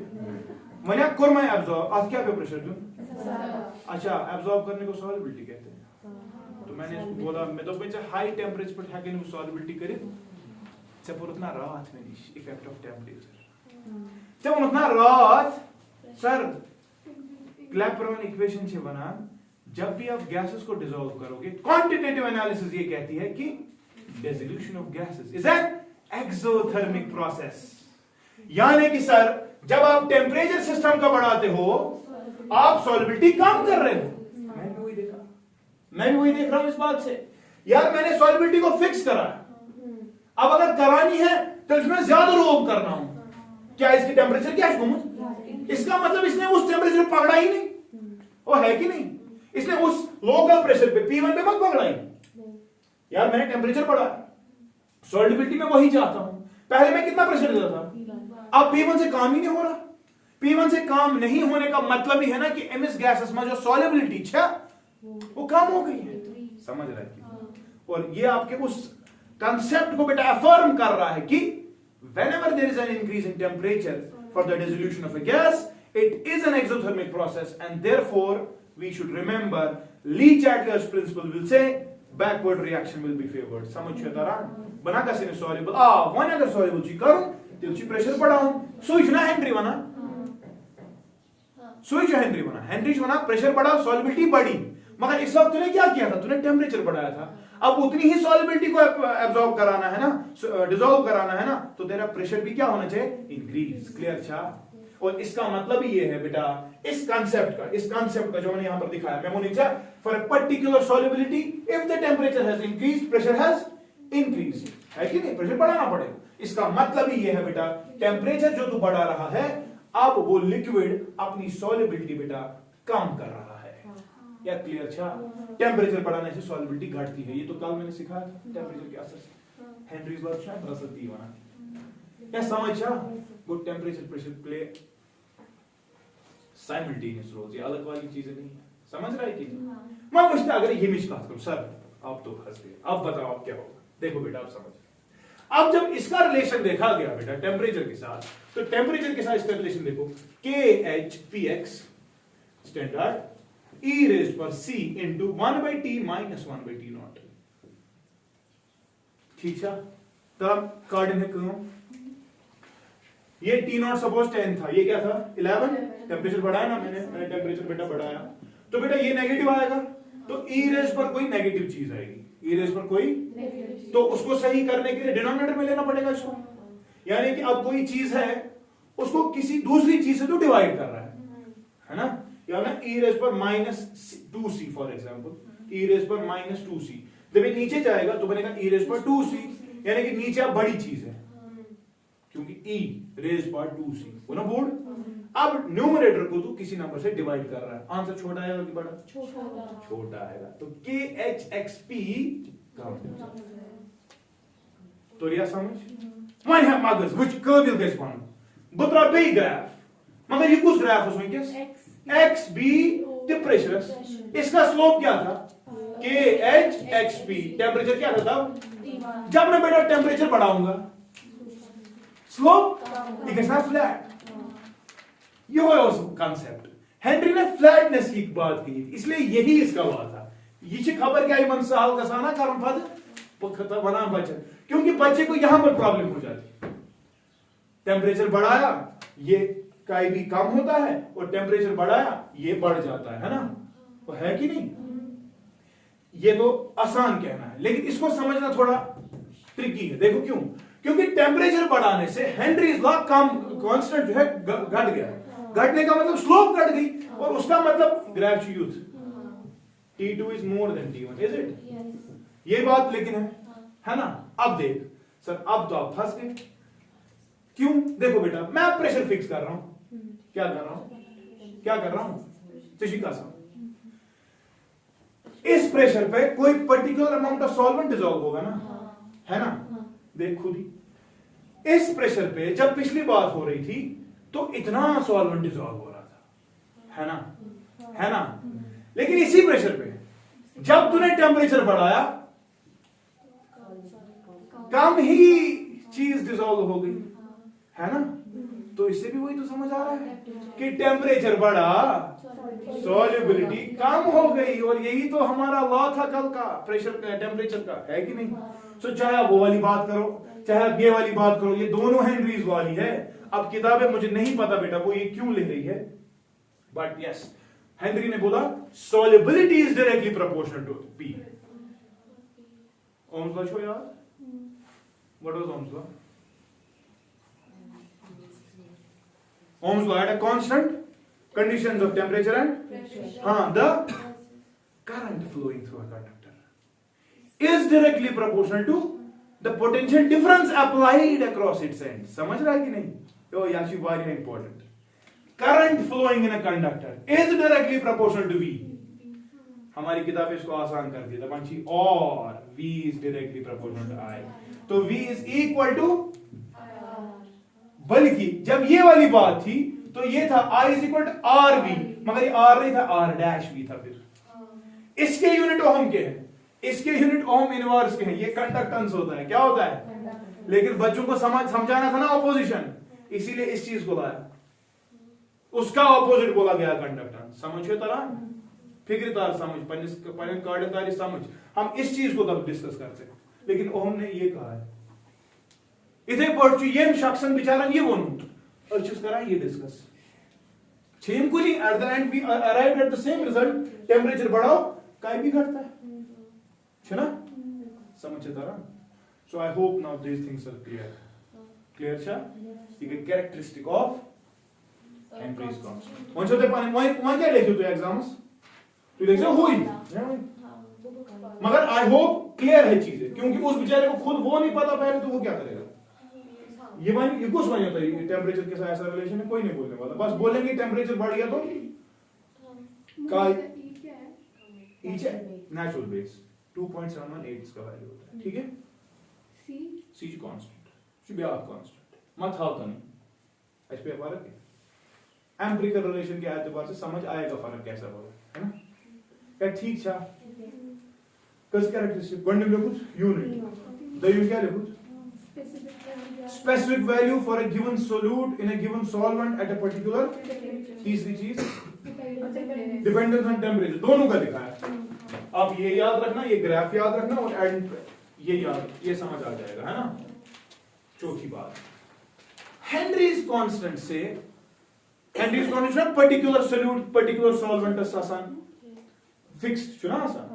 Speaker 1: वनिया कोर मैं एब्जॉर्ब आज क्या पे प्रेशर दूं अच्छा एब्जॉर्ब करने को सॉल्युबिलिटी कहते हैं तो मैंने इसको बोला मैं तो बच्चा हाई टेंपरेचर पर हैके नु सॉल्युबिलिटी करे से पुरतना रात में इफेक्ट ऑफ टेंपरेचर जब उतना रात सर क्लैपेरॉन इक्वेशन से बना जब भी आप गैसेस को डिसॉल्व करोगे क्वांटिटेटिव एनालिसिस ये कहती है कि dissolution of gases is an exothermic process यानी कि सर जब आप टेम्परेचर सिस्टम का बढ़ाते हो आप सॉल्युबिलिटी कम कर रहे हो मैं भी वही देख रहा हूं इस बात से यार मैंने सॉल्युबिलिटी को फिक्स करा अब अगर करानी है तो इसमें ज्यादा रोक करना हूं क्या इसकी टेम्परेचर क्या है इसका मतलब इसने उस टेम्परेचर पकड़ा ही नहीं वो है कि नहीं इसने उस लोकल प्रेशर पे P1 पे मत पकड़ा ही यार मैंने टेम्परेचर बढ़ाया सॉल्युबिलिटी में वही चाहता हूं पहले मैं कितना प्रेशर देता था अब P1 से काम ही नहीं हो रहा P1 से काम नहीं होने का मतलब ही है ना कि एमएस गैसेस में जो सॉल्युबिलिटी है वो कम हो गई है समझ रहे हैं और ये आपके उस कंसेप्ट को बेटा अफर्म कर रहा है कि whenever there is an increase in temperature for the dissolution of a gas it is an exothermic process and therefore we should remember Lee Chatler's principle will say backward reaction will be favored समझ छेतारा बना का सिने soluble one अगर soluble ची करूं तिलची pressure बढ़ाऊं switch ना Henry बना switch Henry बना Henry बना प्रेशर बढ़ा सॉल्युबिलिटी बढ़ी मगर इस वक्त तूने क्या किया था तूने टेम्परेचर बढ़ाया था अब उतनी ही सॉल्युबिलिटी को एब्जॉर्ब कराना है ना डिसॉल्व कराना है ना तो तेरा प्रेशर भी क्या होना चाहिए इंक्रीज क्लियर छा और इसका मतलब ही ये है बेटा इस कांसेप्ट का जो मैंने यहां पर दिखाया मेमो नीचे for a particular solubility if the temperature has increased pressure has increased है कि नहीं प्रेशर बढ़ाना पड़ेगा इसका मतलब ही ये है बेटा टेंपरेचर जो तू बढ़ा रहा है अब वो लिक्विड अपनी सॉल्युबिलिटी बेटा कम कर रहा है या क्लियर छा टेंपरेचर बढ़ाने से सॉल्युबिलिटी घटती है ये तो कल मैंने सिखाया था टेंपरेचर के असर से हेनरीज लॉ शायद रसती बना या समझ छा good temperature pressure play simultaneous roles ये अलग वाली चीजें नहीं है समझ रहा है कि मैं पूछता अगर ये मिस बात करूं सर आप तो फंस गए अब बताओ आप क्या होगा देखो बेटा आप समझ अब जब इसका रिलेशन देखा गया बेटा टेंपरेचर के साथ तो टेंपरेचर के साथ इसका रिलेशन देखो KHPX स्टैंडर्ड e raised पर c into 1 by t minus 1 by t naught ठीक है तब कार्डिन है क्यों ये t naught सपोज 10 था ये क्या था 11 टेंपरेचर बढ़ाया ना मैंने टेंपरेचर बेटा बढ़ाया तो बेटा ये नेगेटिव आएगा तो e raised पर कोई नेगेटिव चीज आएगी e raised पर कोई तो उसको सही करने के लिए डिनोमिनेटर में लेना पड़ेगा इसको यानी कि अब कोई चीज है उसको किसी दूसरी चीज से तो डिवाइड कर रहा है ना या ना e raised पर -2c for example e raised पर -2c जब ये नीचे जाएगा तो बनेगा e raised पर 2c यानी कि नीचे अब बड़ी चीज है क्योंकि e raised पर 2c वो ना बोर्ड अब न्यूमरेटर को तो किसी नंबर से डिवाइड कर रहा है आंसर छोटा आएगा कि बड़ा छोटा आएगा तो KHXP कम तो रिया समझ मैं है मगज which काबिल गैस बन बतरा बे ग्राफ मगर ये कुछ ग्राफ है उसमें XB प्रेशर इसका स्लोप क्या था KHXP टेंपरेचर क्या था तब जब मैं बेटा टेंपरेचर बढ़ाऊंगा स्लोप दिखेगा फ्लैट ये है उस कांसेप्ट हेनरी ने फ्लैटनेस की बात की इसलिए यही इसका हुआ था ये खबर क्या मन साल का साना कारण पद बना बच्चा क्योंकि बच्चे को यहां पर प्रॉब्लम हो जाती टेंपरेचर बढ़ाया ये काई भी कम होता है और टेंपरेचर बढ़ाया ये बढ़ जाता है ना तो है कि नहीं ये तो आसान कहना है लेकिन इसको समझना थोड़ा ट्रिकी है देखो क्यों क्योंकि टेंपरेचर बढ़ाने से हेनरीज लॉ कम कांस्टेंट जो है घट गया घटने का मतलब स्लोप घट गई और उसका मतलब graph youth T2 is more than T1 is it ये बात लेकिन है ना अब देख सर अब तो आप फंस गए क्यों देखो बेटा मैं अब प्रेशर फिक्स कर रहा हूं क्या कर रहा हूं शिशिका साहब इस प्रेशर पे कोई particular amount of solvent dissolve होगा ना है ना देख खुद ही इस प्रेशर पे जब पिछली बात हो रही थी तो इतना सॉल्वेंट डिसॉल्व हो रहा था है ना लेकिन इसी प्रेशर पे जब तूने टेंपरेचर बढ़ाया कम ही चीज डिसॉल्व हो गई है ना? तो इससे भी वही तो समझ आ रहा है कि टेम्परेचर बढ़ा, सॉल्युबिलिटी कम हो गई, और यही तो हमारा लॉ था कल का, प्रेशर का, टेम्परेचर का, है कि नहीं? तो चाहे आप वो वाली बात करो, चाहे आप ये वाली बात करो, ये दोनों हेनरीज वाली है। अब किताबें मुझे नहीं पता बेटा वो ये क्यों लिख रही है, बट यस, हेनरी ने बोला solubility is directly proportional to P. Ohm's law छो यार, what was Ohm's law? Ohm's law had a constant conditions of temperature and the current flowing through a conductor is directly proportional to the potential difference applied across its ends. समझ रहा है कि नहीं? यो याची very important. Current flowing in a conductor is directly proportional to V. हमारी किताब इसको आसान कर दी था, और V is directly proportional to I. तो V is equal to, बल्कि जब ये वाली बात थी तो ये था I is equal to RV, मगर ये R नहीं था, R dash V था। फिर इसके यूनिट ओम के हैं, इसके यूनिट ओम इनवर्स के हैं, ये कंडक्टेंस होता है, क्या होता है? लेकिन बच्चों को समझाना था ना ऑपोजिशन, इसीलिए इस चीज को लाया, उसका ऑपोजिट बोला गया कंडक्टेंस। समझिए तरह फिक्र समझ, कार्डकारी समझ, हम इस चीज को तब डिस्कस करते हैं, लेकिन ओम ने ये कहा है इथे पढ़ ये शख्स बिचारन ये वोनुत कर ये डिस्कस छेम को at the end we arrived at the same result, temperature बढ़ाओ काय भी घटता है ना? समझ तरह। So I hope now these things are clear छा? ये कैरेक्टरिस्टिक ऑफ हेनरीज कांस्टेंट। वंचो ते वहां क्या लिखियो तो एग्जाम्स तू लिखो हुई, मगर आई होप क्लियर है चीजें, क्योंकि उस बेचारे को खुद वो नहीं पता पहले, तो वो क्या करेगा? ये कुछ नहीं होता है टेम्परेचर के साथ ऐसा रिलेशन है, कोई नहीं बोलने वाला, बस बोलेंगे टेम्परेचर बढ़ गया तो का ईच है नेचुरल बेस 2.718 इसका वैल्यू होता है, ठीक है? सी कांस्टेंट ब्याह कांस्टेंट मत हाउ तन एच पे फर्क है, एम्पिरिकल रिलेशन के एतबार से समझ आएगा फर्क कैसा होगा, है ना? क्या ठीक छा? कस कैरेक्टरिस्टिक गंड में कुछ यूनिट दयु क्या लिखूं? Specific value for a given solute in a given solvent at a particular, तीसरी चीज डिपेंडेंस ऑन टेम्परेचर, दोनों का लिखा है। आप ये याद रखना, ये ग्राफ याद रखना, और एंड ये याद, ये समझ आ जाएगा, है ना? चौथी बात, हेनरीज कांस्टेंट से, Henrys constant particular solute particular solvent आसान फिक्स्ड चुना आसान,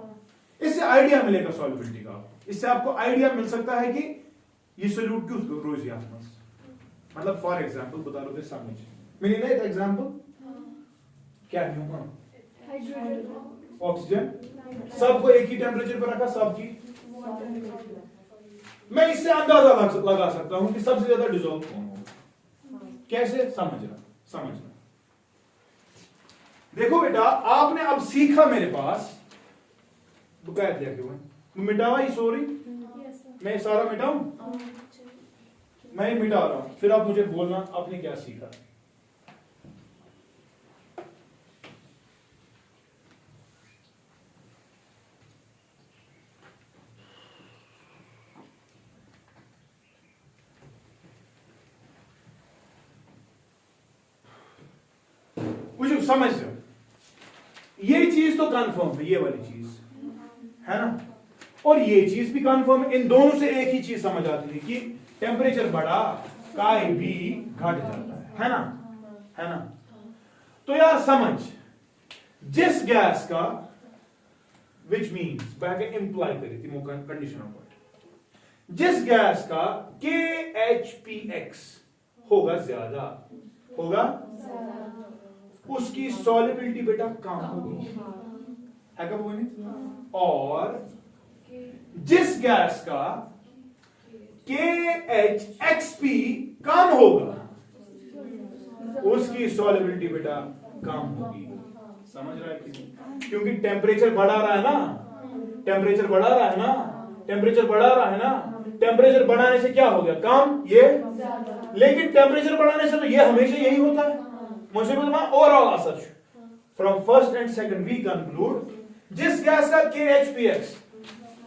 Speaker 1: इससे आइडिया मिलेगा सॉल्युबिलिटी का, इससे आपको आइडिया मिल सकता है कि ये सोल्यूट क्यों रोज याद मस, मतलब फॉर एग्जांपल बता रहे थे समझ मैंने नहीं एग्जांपल क्या है? ऑक्सीजन सबको एक ही टेम्परेचर पर रखा, सबकी, मैं इससे अंदाजा लगा सकता हूं कि सबसे ज्यादा डिसॉल्व कौन होगा, कैसे? समझना। देखो बेटा, आपने अब सीखा मेरे पास बकायद लिया क्यों मिटावा ही, सॉरी मैं सारा मिटाऊं, मैं मिटा रहा हूं, फिर आप मुझे बोलना आपने क्या सीखा। कुछ समझ लो, ये चीज तो कंफर्म है, ये वाली चीज है ना, और ये चीज भी कंफर्म है। इन दोनों से एक ही चीज समझ आती है कि टेम्परेचर बढ़ा काय भी घट जाता है ना? तो यार समझ, जिस गैस का विच मीन्स बैक इंप्लाई करी थी कंडीशन ऑफ व्हाट, जिस गैस का KHPX होगा ज्यादा, उसकी सॉल्युबिलिटी बेटा कम होगी, है कब होगी? और जिस गैस का KHXP कम होगा उसकी सॉल्युबिलिटी बेटा कम होगी। समझ रहा है कि नहीं? क्योंकि टेम्परेचर बढ़ा रहा है ना, टेम्परेचर बढ़ाने से क्या हो गया? कम, ये, लेकिन टेम्परेचर बढ़ाने से तो ये हमेशा यही होता है। मुझे बोलना ओवरऑल असर from first and second we conclude जिस गैस का KHPX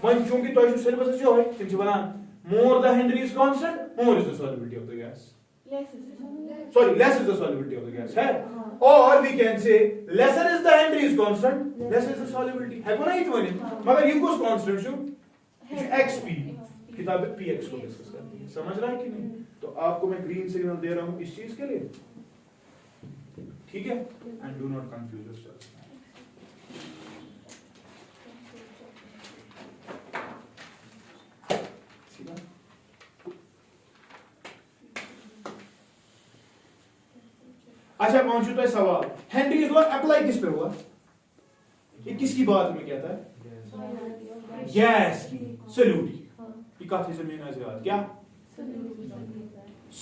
Speaker 1: वन चूंकि तो सिलेबस अच्छे होए तिम छ बनान more the Henry's constant more is the solubility of the gas Sorry, less is the solubility of the gas. है? Or we can say lesser is the Henry's constant, less is the solubility. है को ना इतना नहीं? मगर ये कुछ constant जो XP किताब में PX को डिस्कस करती है. समझ रहा है कि नहीं? तो आपको मैं ग्रीन सिग्नल दे रहा हूँ इस चीज के लिए. ठीक है? And do not confuse yourself. अच्छा पहुंचू तो सवाल हेनरीज लॉ अप्लाई किस पे हुआ? ये किसकी बात में कहता है? गैस की सल्यूट की. ये काफी जमीन है याद क्या?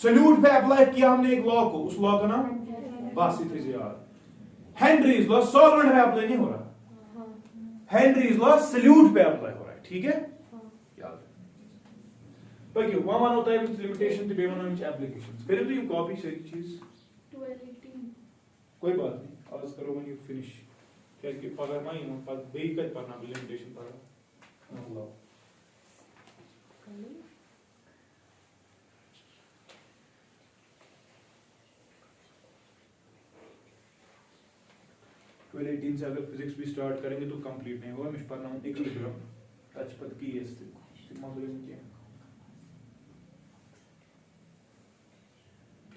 Speaker 1: सल्यूट पे अप्लाई किया हमने एक लॉ को, उस लॉ का नाम बस इतने याद. हेनरीज लॉ सॉल्वेंट पे अप्लाई नहीं हो रहा, हेनरीज लॉ सल्यूट पे अप्लाई हो रहा है. ठीक है याद पक्की वहां होता है विद लिमिटेशन तो बेवन विच एप्लीकेशंस करें तो ये कॉपी सारी चीज
Speaker 2: 1218
Speaker 1: कोई बात नहीं आज करो when you finish क्योंकि पगार माई हूं पर बेई कट पढ़ना लिमिटेशन पढ़ा अल्लाह 1218 से अगर फिजिक्स भी स्टार्ट करेंगे तो कंप्लीट नहीं होगा. मैं पढ़ना हूं इक्विलिब्रियम टच पद की है इससे मामले में क्या.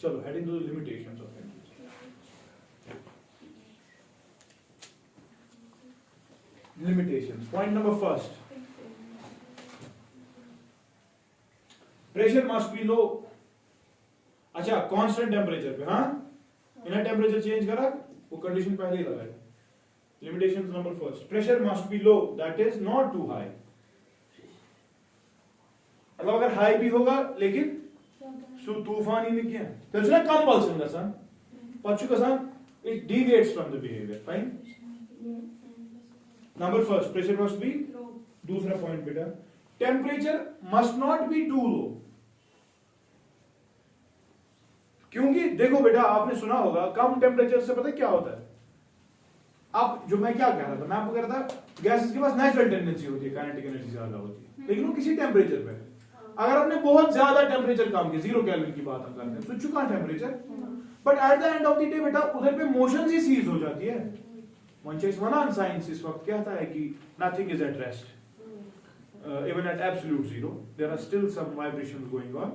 Speaker 1: चलो heading to the limitations of energy. Limitations. Point number first. Pressure must be low. अच्छा कांस्टेंट टेम्परेचर पे. हाँ इन्हें टेम्परेचर चेंज करा वो कंडीशन पहले ही लगाए. Limitations number first. Pressure must be low. That is not too high. मतलब अगर हाई भी होगा लेकिन तूफान ही नहीं किया तो इसने compulsion गसान पच्चू गसान it deviates from the behavior. Fine. Number first, pressure must be low. दूसरा पॉइंट बेटा temperature must not be too low. क्योंकि देखो बेटा आपने सुना होगा कम टेम्परेचर से पता है क्या होता है. अब जो मैं क्या कह रहा था मैं आपको कह रहा था गैसेस के पास नेचुरल टेंडेंसी होती है काइनेटिक एनर्जी ज्यादा होती है लेकिन वो किसी टेम्परेचर पे. अगर आपने बहुत ज्यादा टेम्परेचर काम किया 0 केल्विन की बात हम करते हैं स्विच चुका temperature but at the end of the day बेटा उधर पे मोशन ही सीज हो जाती है. Monches Manan science इस वक्त कहता है कि nothing is at rest. Even at absolute zero, there are still some vibrations going on.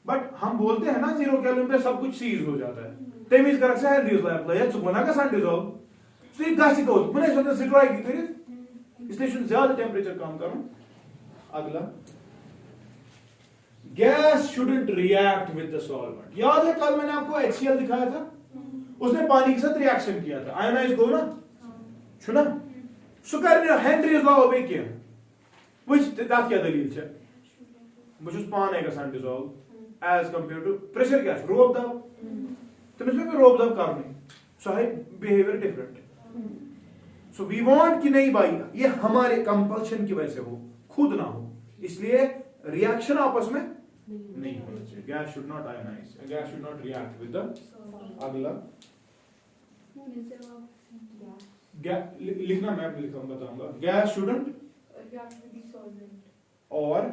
Speaker 1: But हम बोलते हैं ना 0 केल्विन पे सब कुछ सीज हो जाता है. तेमीज करक से हेनरीज लॉ अप्लाई है सुबह का सन डिसॉल्व. तो ये गासी को मैंने सोचा सिट्राई की करिए इसलिए शुद्ध ज्यादा टेम्परेचर काम करूं. अगला gas shouldn't react with the solvent. याद है कल मैंने आपको HCl दिखाया था उसने पानी के साथ रिएक्शन किया था आयोनाइज को ना छुना सुकर हेनरीज लॉ ओबे किया व्हिच दैट क्या दलील है बस उस पानी का सन dissolve as compare to pressure gas रोब दब तो इसमें रोब दब करने सो है behaviour different. So we want कि नहीं भाई ये हमारे कंपल्शन की वजह से हो खुद ना हो इसलिए रिएक्शन आपस में नहीं होना चाहिए. Gas should not ionise gas should not react with the अगला लिखना मैं लिखा बताऊंगा गैस शुडंट और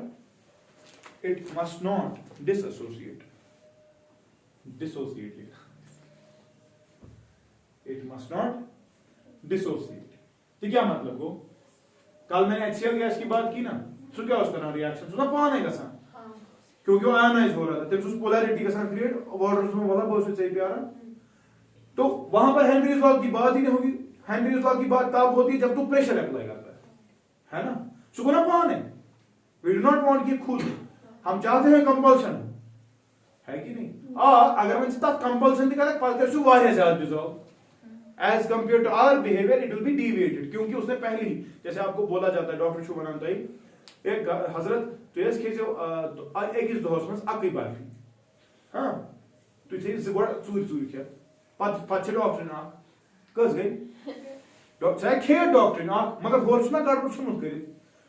Speaker 1: it must not dissociate it must not dissociate. तो क्या मतलब को कल मैंने HCl गैस की बात की ना सो क्या उसका ना रिएक्शन सुना पाने का सा क्योंकि वो आयोनाइज हो रहा था तब उस पोलैरिटी का सा क्रिएट वाटर उसमें वाला बहुत से चाहिए आ रहा तो वहां पर हेनरीज लॉ की बात ही नहीं होगी. हेनरीज लॉ की बात तब होती है जब तू प्रेशर अप्लाई करता है ना सुना कौन है वी डू नॉट वांट कि खुद हम चाहते हैं कंपल्सन है कि नहीं. अगर मैं तब कंपल्सन दिखा पलते सु वारिया ज्यादा dissolve as compare to our behaviour it will be deviated क्योंकि उसने पहले ही जैसे आपको बोला जाता है डॉक्टर शुभनंद भाई एक हजरत तो ये खेजो एक इस दोस्त में अकई बाफी हां तो थे जगड़ चूर क्या पत डॉक्टर ना कस गई डॉक्टर खे डॉक्टर ना मगर होर ना गड़बड़ सुन कर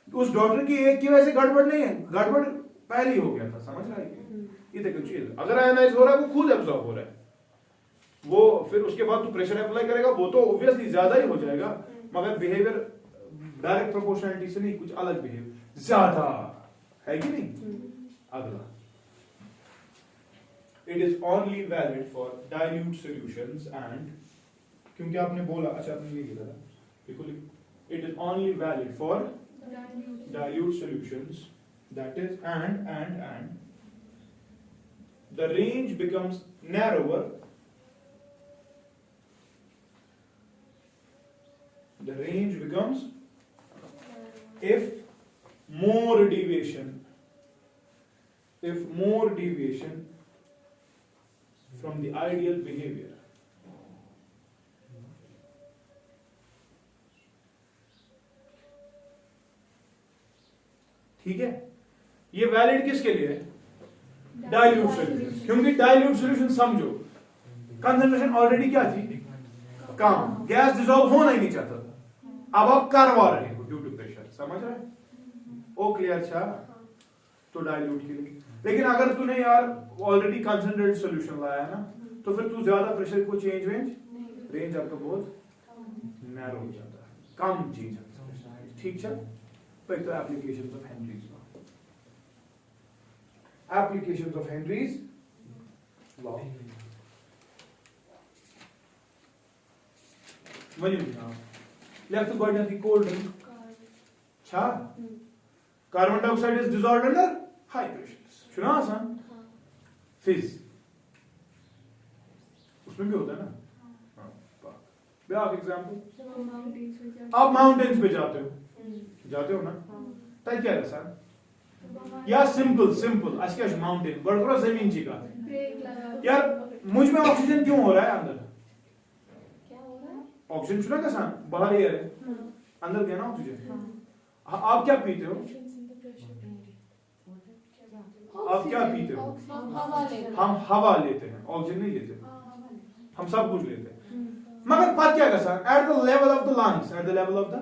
Speaker 1: उस डॉक्टर की एक की वजह से गड़बड़ नहीं है गड़बड़ पहले ही हो गया था. समझ रहा है ये देखो चीज अगर आयोनाइज हो रहा है वो खुद एब्जॉर्ब हो रहा है वो फिर उसके बाद तू प्रेशर अप्लाई करेगा वो तो ऑब्वियसली ज्यादा ही हो जाएगा मगर बिहेवियर डायरेक्ट प्रोपोर्शनलिटी से नहीं कुछ अलग बिहेवियर ज्यादा है कि नहीं. अगला it is only valid for dilute solutions and, क्योंकि आपने बोला, अच्छा आपने ये लिखा था, बिल्कुल, it is only valid for dilute solutions, that is and the range becomes narrower, the range becomes if more deviation from the ideal behavior. ठीक है, ये वैलिड किसके लिए है? डाइल्यूट सॉल्यूशन, क्योंकि डाइल्यूट सॉल्यूशन समझो कंसंट्रेशन ऑलरेडी क्या थी, कम, गैस डिसॉल्व होना ही नहीं चाहता था, अब आप करवा रहे हो ड्यू टू प्रेशर, समझ रहे? ओ क्लियर था? तो डाइल्यूट के लिए, लेकिन अगर तूने यार ऑलरेडी कंसंट्रेटेड सॉल्यूशन लाया है ना, तो फिर तू ज्यादा प्रेशर को चेंज रेंज आपका बहुत नैरो हो जाता है, कम चेंज होता है, ठीक है? फिर तो applications of Henry's law, applications of Henry's law वही ना लेफ्ट गॉर्डन की कोल्ड ड्रिंक छा carbon dioxide is dissolved under high pressure, सुना आसान? फिज उसमें भी होता है ना। एग्जाम्पल, आप माउंटेन्स पे जाते हो ना, तय क्या है सर? या सिंपल आज क्या माउंटेन बड़ बड़ा जमीन ची का यार, मुझ में ऑक्सीजन क्यों हो रहा है अंदर? ऑक्सीजन चुना का सान बाहर एयर है, अंदर क्या ना ऑक्सीजन। आप क्या पीते हो? आप क्या पीते हो? हम हवा लेते हैं, ऑक्सीजन नहीं लेते, हम सब कुछ लेते हैं। मगर बात क्या है sir, at the level of the lungs, at the level of the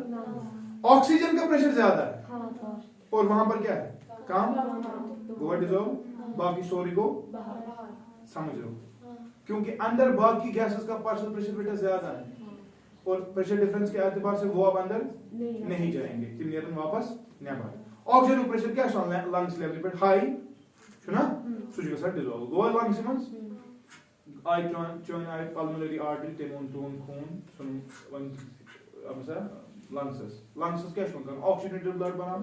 Speaker 1: oxygen का प्रेशर ज्यादा है और वहां पर क्या है, काम गोवा डिसॉल्व, बाकी सोरी को समझ लो, क्योंकि अंदर बाकी गैसेस का पार्शियल प्रेशर बेटा ज्यादा है और प्रेशर डिफरेंस के एतबार से वो अब अंदर नहीं जाएंगे, तिम वापस नेबर। ऑक्सीजन प्रेशर क्या लंग्स लेवल पे हाई छुना सुज गसा डिसॉल्व गोवा लंग्स मंस आई join आई pulmonary artery तेमोन तोन खून सुन वन अब सर लंग्स क्या छुन ऑक्सीजनेटेड ब्लड बना,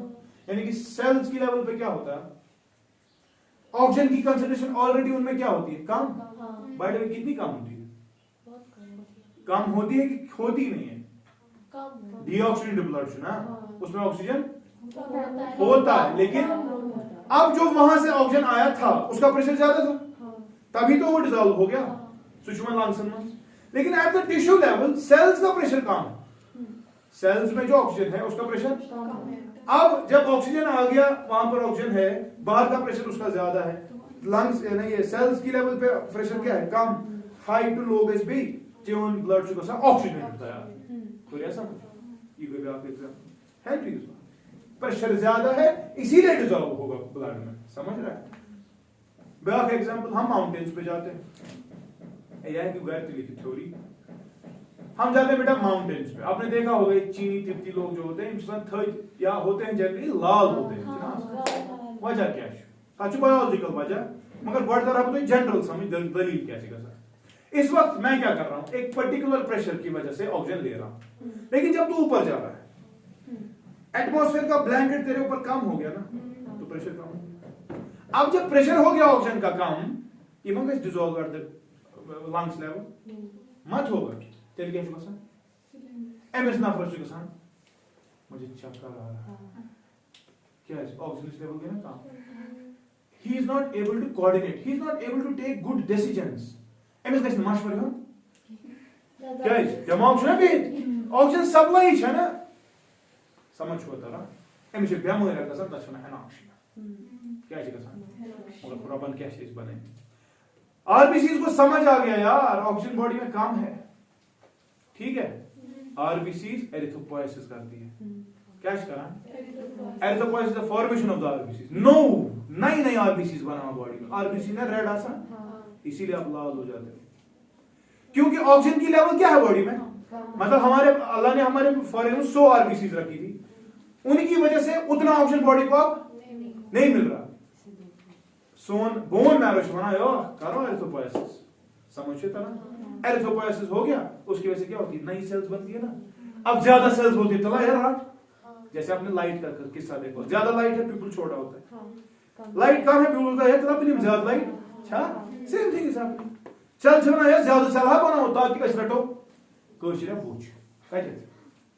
Speaker 1: यानी कि सेल्स की लेवल पे क्या होता है, ऑक्सीजन की कंसंट्रेशन ऑलरेडी उनमें क्या होती है, कम। बाय द वे कितनी कम होती है? कम होती है कि होती नहीं है? डीऑक्सीजनेटेड ब्लड ना, उसमें ऑक्सीजन होता है, लेकिन अब जो वहां से ऑक्सीजन आया था उसका प्रेशर ज्यादा था, तभी तो वो डिसॉल्व हो गया सुषमा लंग्स में। लेकिन at the tissue level cells का प्रेशर कम है, सेल्स में जो ऑक्सीजन है उसका प्रेशर अब जब ऑक्सीजन आ गया वहां पर ऑक्सीजन है, बाहर का प्रेशर उसका ज्यादा है, लंग्स यानी ये सेल्स की लेवल पे प्रेशर क्या है, कम। हाई टू लो गैस भी ट्यून ब्लड शुगर सा ऑक्सीजन होता है, तो ऐसा कुछ ये भी आप एग्जांपल है, प्लीज प्रेशर ज्यादा है इसीलिए डिसॉल्व होगा ब्लड में, समझ रहा है? बैक एग्जांपल, हम माउंटेन्स पे जाते हैं, यह है कि गैर लिखी थ्योरी, हम जाते हैं बेटा माउंटेन्स पे। आपने देखा होगा चीनी तिब्बती लोग जो होते हैं इंसान या होते हैं जनरली लाल होते हैं, वजह क्या है? अच्छी बायोलॉजिकल वजह, मगर बड़ तरह तो जनरल समझ दलील कैसे कर सकते। इस वक्त मैं क्या कर रहा हूं, एक पर्टिकुलर प्रेशर की वजह से ऑक्सीजन ले रहा हूं, लेकिन जब तू ऊपर जा रहा है एटमॉस्फेयर का ब्लैंकेट तेरे ऊपर कम हो गया ना, तो प्रेशर कम हो गया। अब जब प्रेशर हो गया ऑक्सीजन का कम, ये मंगे dissolve at the lungs level मत होगा, तेल क्या गसान एमएस नफरत गसान, मुझे चक्कर आ रहा है, क्या है ऑक्सीजन लेवल गया ना कम, he is not able to coordinate, he is not able to take good decisions, एमएस गसन मशवरा हो क्या है, जब ऑक्सीजन भी ऑक्सीजन सप्लाई है ना, समझ होता रहा एमएस बेमार है गसान तछना एनॉक्सिया, क्या है गसान और प्रॉब्लम क्या चीज बने। आरबीसी को समझ आ गया यार ऑक्सीजन बॉडी में कम है, ठीक है, आरबीसीज एरिथ्रोपोएसिस करती है, क्या करा erythropoiesis the formation of the RBCs, no नई आरबीसीज बना बॉडी में, आरबीसी ना रेड आसा, इसीलिए आप लाल हो जाते हो, क्योंकि ऑक्सीजन की लेवल क्या है बॉडी में, मतलब हमारे अल्लाह ने हमारे फॉरेन में 100 आरबीसीज रखी थी, उनकी वजह से उतना ऑक्सीजन बॉडी को अब नहीं मिल रहा, सोन बोन मैरो बना यो करो एरिथ्रोपोएसिस, समझे तरह एरिथ्रोपोएसिस हो गया, उसकी वजह से क्या होती है, नई सेल्स बनती है ना। अब ज्यादा सेल्स होती है, चला यार जैसे आपने लाइट का किस्सा देखो, ज्यादा लाइट है पीपल छोटा होता है, लाइट कम है पीपल का है तो अपनी ज्यादा लाइट अच्छा सेम थिंग इज हैपनिंग। चल छना है ज्यादा सलाह बनाओ ताकि कस रटो कोशिश पूछ कह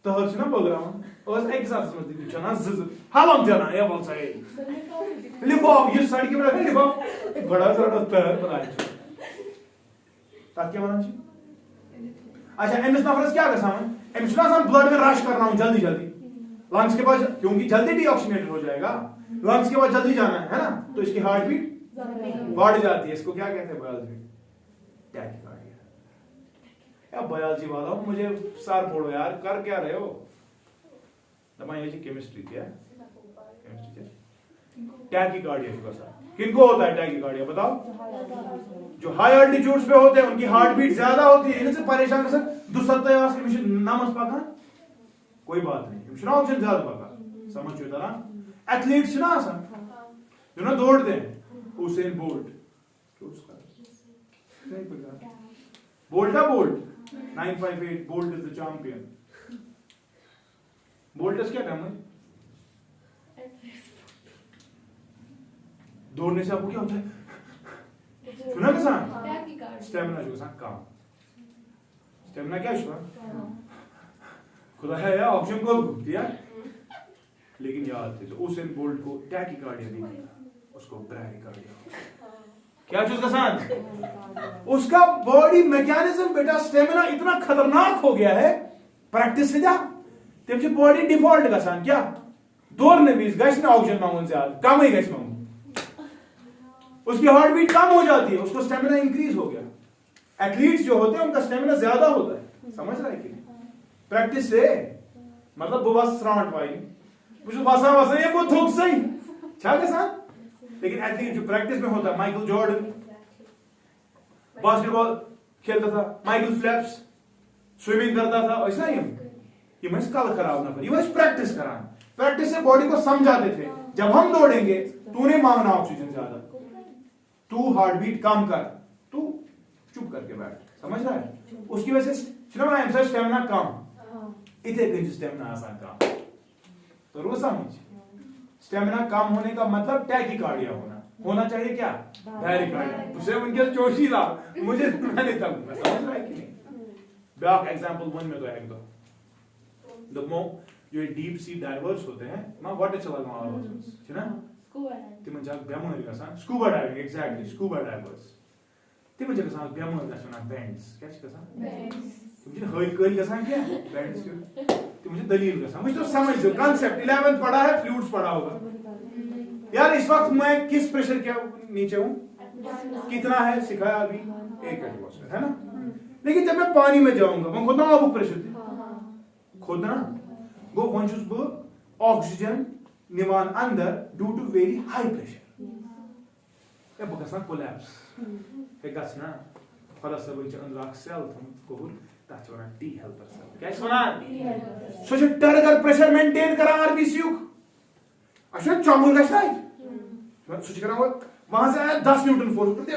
Speaker 1: तहर छना प्रोग्राम और एक साथ समझ दी छना ज हालम जना ये बोल सही लिखो ये साइड के में लिखो एक बड़ा सा तहर बना है ताकि क्या बना चाहिए। अच्छा एमएस नफरस क्या कर सामान एमएस ना ब्लड में रश करना हूं जल्दी जल्दी लंग्स के पास, क्योंकि जल्दी डीऑक्सीनेटेड हो जाएगा, लंग्स के पास जल्दी जाना है ना, तो इसकी हार्ट बीट बढ़ जाती है। इसको क्या कहते हैं बायोलॉजी में, टैकीकार्डिया। यार बायोलॉजी वालों मुझे सर फोड़ो यार, कर क्या रहे हो। ये केमिस्ट्री क्या है, केमिस्ट्री क्या टैकीकार्डिया का सर किनको होता है टैकीकार्डिया बताओ। जो हाई अल्टीट्यूड्स पे होते हैं उनकी हार्ट बीट ज्यादा होती है, इनसे परेशान कर दुसत्ता नमस पाका कोई बात नहीं, ऑक्सीजन ज्यादा पाका समझ चुका ना। एथलीट्स ना आसान जो ना दौड़ते हैं, हुसैन बोल्ट बोल्ट है bolt 958 bolt is the champion. Bolt क्या काम है, दौड़ने से आपको क्या होता है सुना किसान स्टेमिना जो किसान काम स्टेमिना क्या शुआ खुदा है यार ऑप्शन को दिया, लेकिन याद थे उसेन बोल्ट को टैकीकार्डिया नहीं मिला, उसको ब्रैडीकार्डिया। क्या चीज किसान उसका बॉडी मैकेनिज्म बेटा स्टेमिना इतना खतरनाक हो गया है प्रैक्टिस से जा तेरे बॉडी डिफॉल्ट किसान क्या दौड़ने भी गश ना ऑक्सीजन मांगने से कम ही गश मांगू, उसकी हार्ट बीट कम हो जाती है, उसको स्टेमिना इंक्रीज हो गया। एथलीट्स जो होते हैं उनका स्टेमिना ज्यादा होता है, समझ रहा है कि प्रैक्टिस से मतलब बस स्रांट वाई मुझे वसा वसा ये बहुत थोक सही क्या के साथ। लेकिन एथलीट जो प्रैक्टिस में होता है, माइकल जॉर्डन बास्केटबॉल खेलता था, माइकल फेल्प्स स्विमिंग करता था, ऐसा ही ये मैं कल खराब ना कर, ये प्रैक्टिस करा, प्रैक्टिस से बॉडी को समझाते थे जब हम दौड़ेंगे तूने मांगना ऑक्सीजन ज्यादा, तू हार्ट बीट कम कर, तू चुप करके बैठ, समझ रहा है। उसकी वजह से स्टेमिना कम इतने दिन स्टेमिना आसान काम तो रोज समझ स्टेमिना कम होने का मतलब टैकीकार्डिया होना चाहिए क्या ब्रैडीकार्डिया, उसे उनके जोशीला मुझे मैंने तब समझ रहा है कि नहीं। बैक एग्जांपल वन में तो एक दो दमो जो डीप सी डाइवर्स होते हैं मां वाटर चला गया है ना तिमन जाग बेमोन गसान scuba diving exactly scuba divers तिमन जाग गसान बेमोन गसान बेंड्स क्या गसान बेंड्स मुझे हई कई गसान क्या बेंड्स तो मुझे दलील गसान मुझे तो समझ दो कांसेप्ट 11th पढ़ा है फ्लूइड्स पढ़ा होगा यार। इस वक्त मैं किस प्रेशर के नीचे हूं, कितना है सिखाया अभी 1 एटमॉस्फेयर है ना, लेकिन जब मैं पानी में जाऊंगा मैं खुद ना अब प्रेशर खुद ना गो वन चुस ब ऑक्सीजन निवान अंदर due to very high pressure या बकसन कोलैप्स हे गसना फरस सब अंदर सेल थम कोहुल ताचवना टी हेल्पर सेल क्या सुना सो जो टारगेट प्रेशर मेंटेन करा आरबीसी अच्छा चमूल गसना सोच करा वहां से आया 10 न्यूटन फोर्स करते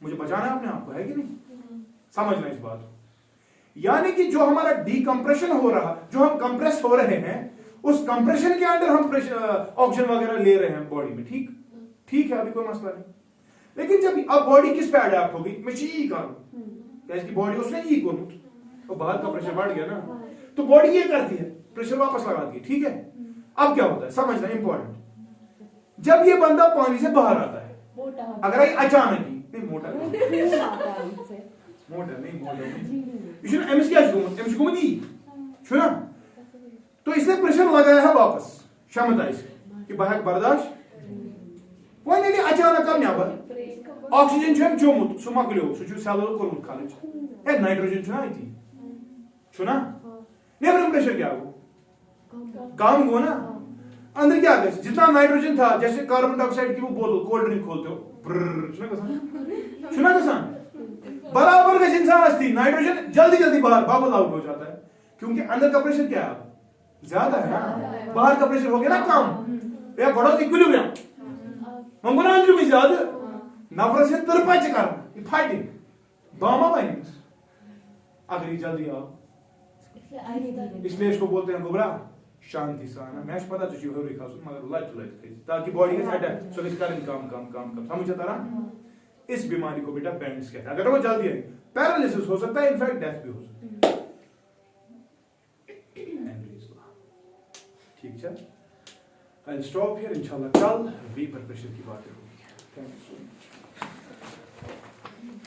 Speaker 1: मुझे बचाना है अपने आप को, है कि नहीं, समझना इस बात को। यानी कि जो हमारा डीकंप्रेशन हो रहा, जो हम कंप्रेस हो रहे हैं, उस कंप्रेशन के अंदर हम ऑक्सीजन वगैरह ले रहे हैं बॉडी में, ठीक है, अभी कोई मसला नहीं। लेकिन जब अब बॉडी किस पे अडेप्ट होगी, मैं ई करूं इसकी बॉडी उसने ई करूं तो बाहर का प्रेशर बढ़ गया ना, तो बॉडी ये करती है प्रेशर वापस लगाती है, ठीक है। अब क्या होता है समझना इंपॉर्टेंट, जब ये बंदा पानी से बाहर आता है, अगर ये अचानक ही नहीं मोटा तो इसने प्रेशर लगाया है वापस क्षमता इसे कि बाहर बर्दाश्त वो नहीं अचानक कम नबर ऑक्सीजन छम चोमुत सु मकलियो सु सेलुलर कोरमुत खालिज ए नाइट्रोजन छना इति छना नेबर प्रेशर क्या हो कम हो ना, अंदर क्या कर जितना नाइट्रोजन था, जैसे कार्बन डाइऑक्साइड की वो बोतल कोल्ड ड्रिंक खोलते हो सुना कसान बराबर का इंसान अस्ती नाइट्रोजन जल्दी जल्दी बाहर बबल आउट हो जाता है, क्योंकि अंदर का प्रेशर क्या है ज्यादा है ना, बाहर का प्रेशर हो गया ना कम या बड़ा इक्विलिब्रियम मंगोना अंदर में ज्यादा नफरस है तरपच कर फट बामा बन अगर ये जल्दी आओ, इसलिए इसको बोलते हैं गोबरा शांति से आना। मैं पता तुझे हो रखा मगर लच लच ताकि बॉडी का अटैक सो कर काम समझ आता रहा। इस बीमारी को बेटा बैंड्स कहते हैं। अगर वो जल्दी है पैरालिसिस हो सकता है, इनफैक्ट डेथ भी हो सकती है। ठीक है, आई स्टॉप हियर। इंशाल्लाह कल वेपर प्रेशर की बातें होगी। Thank you so much.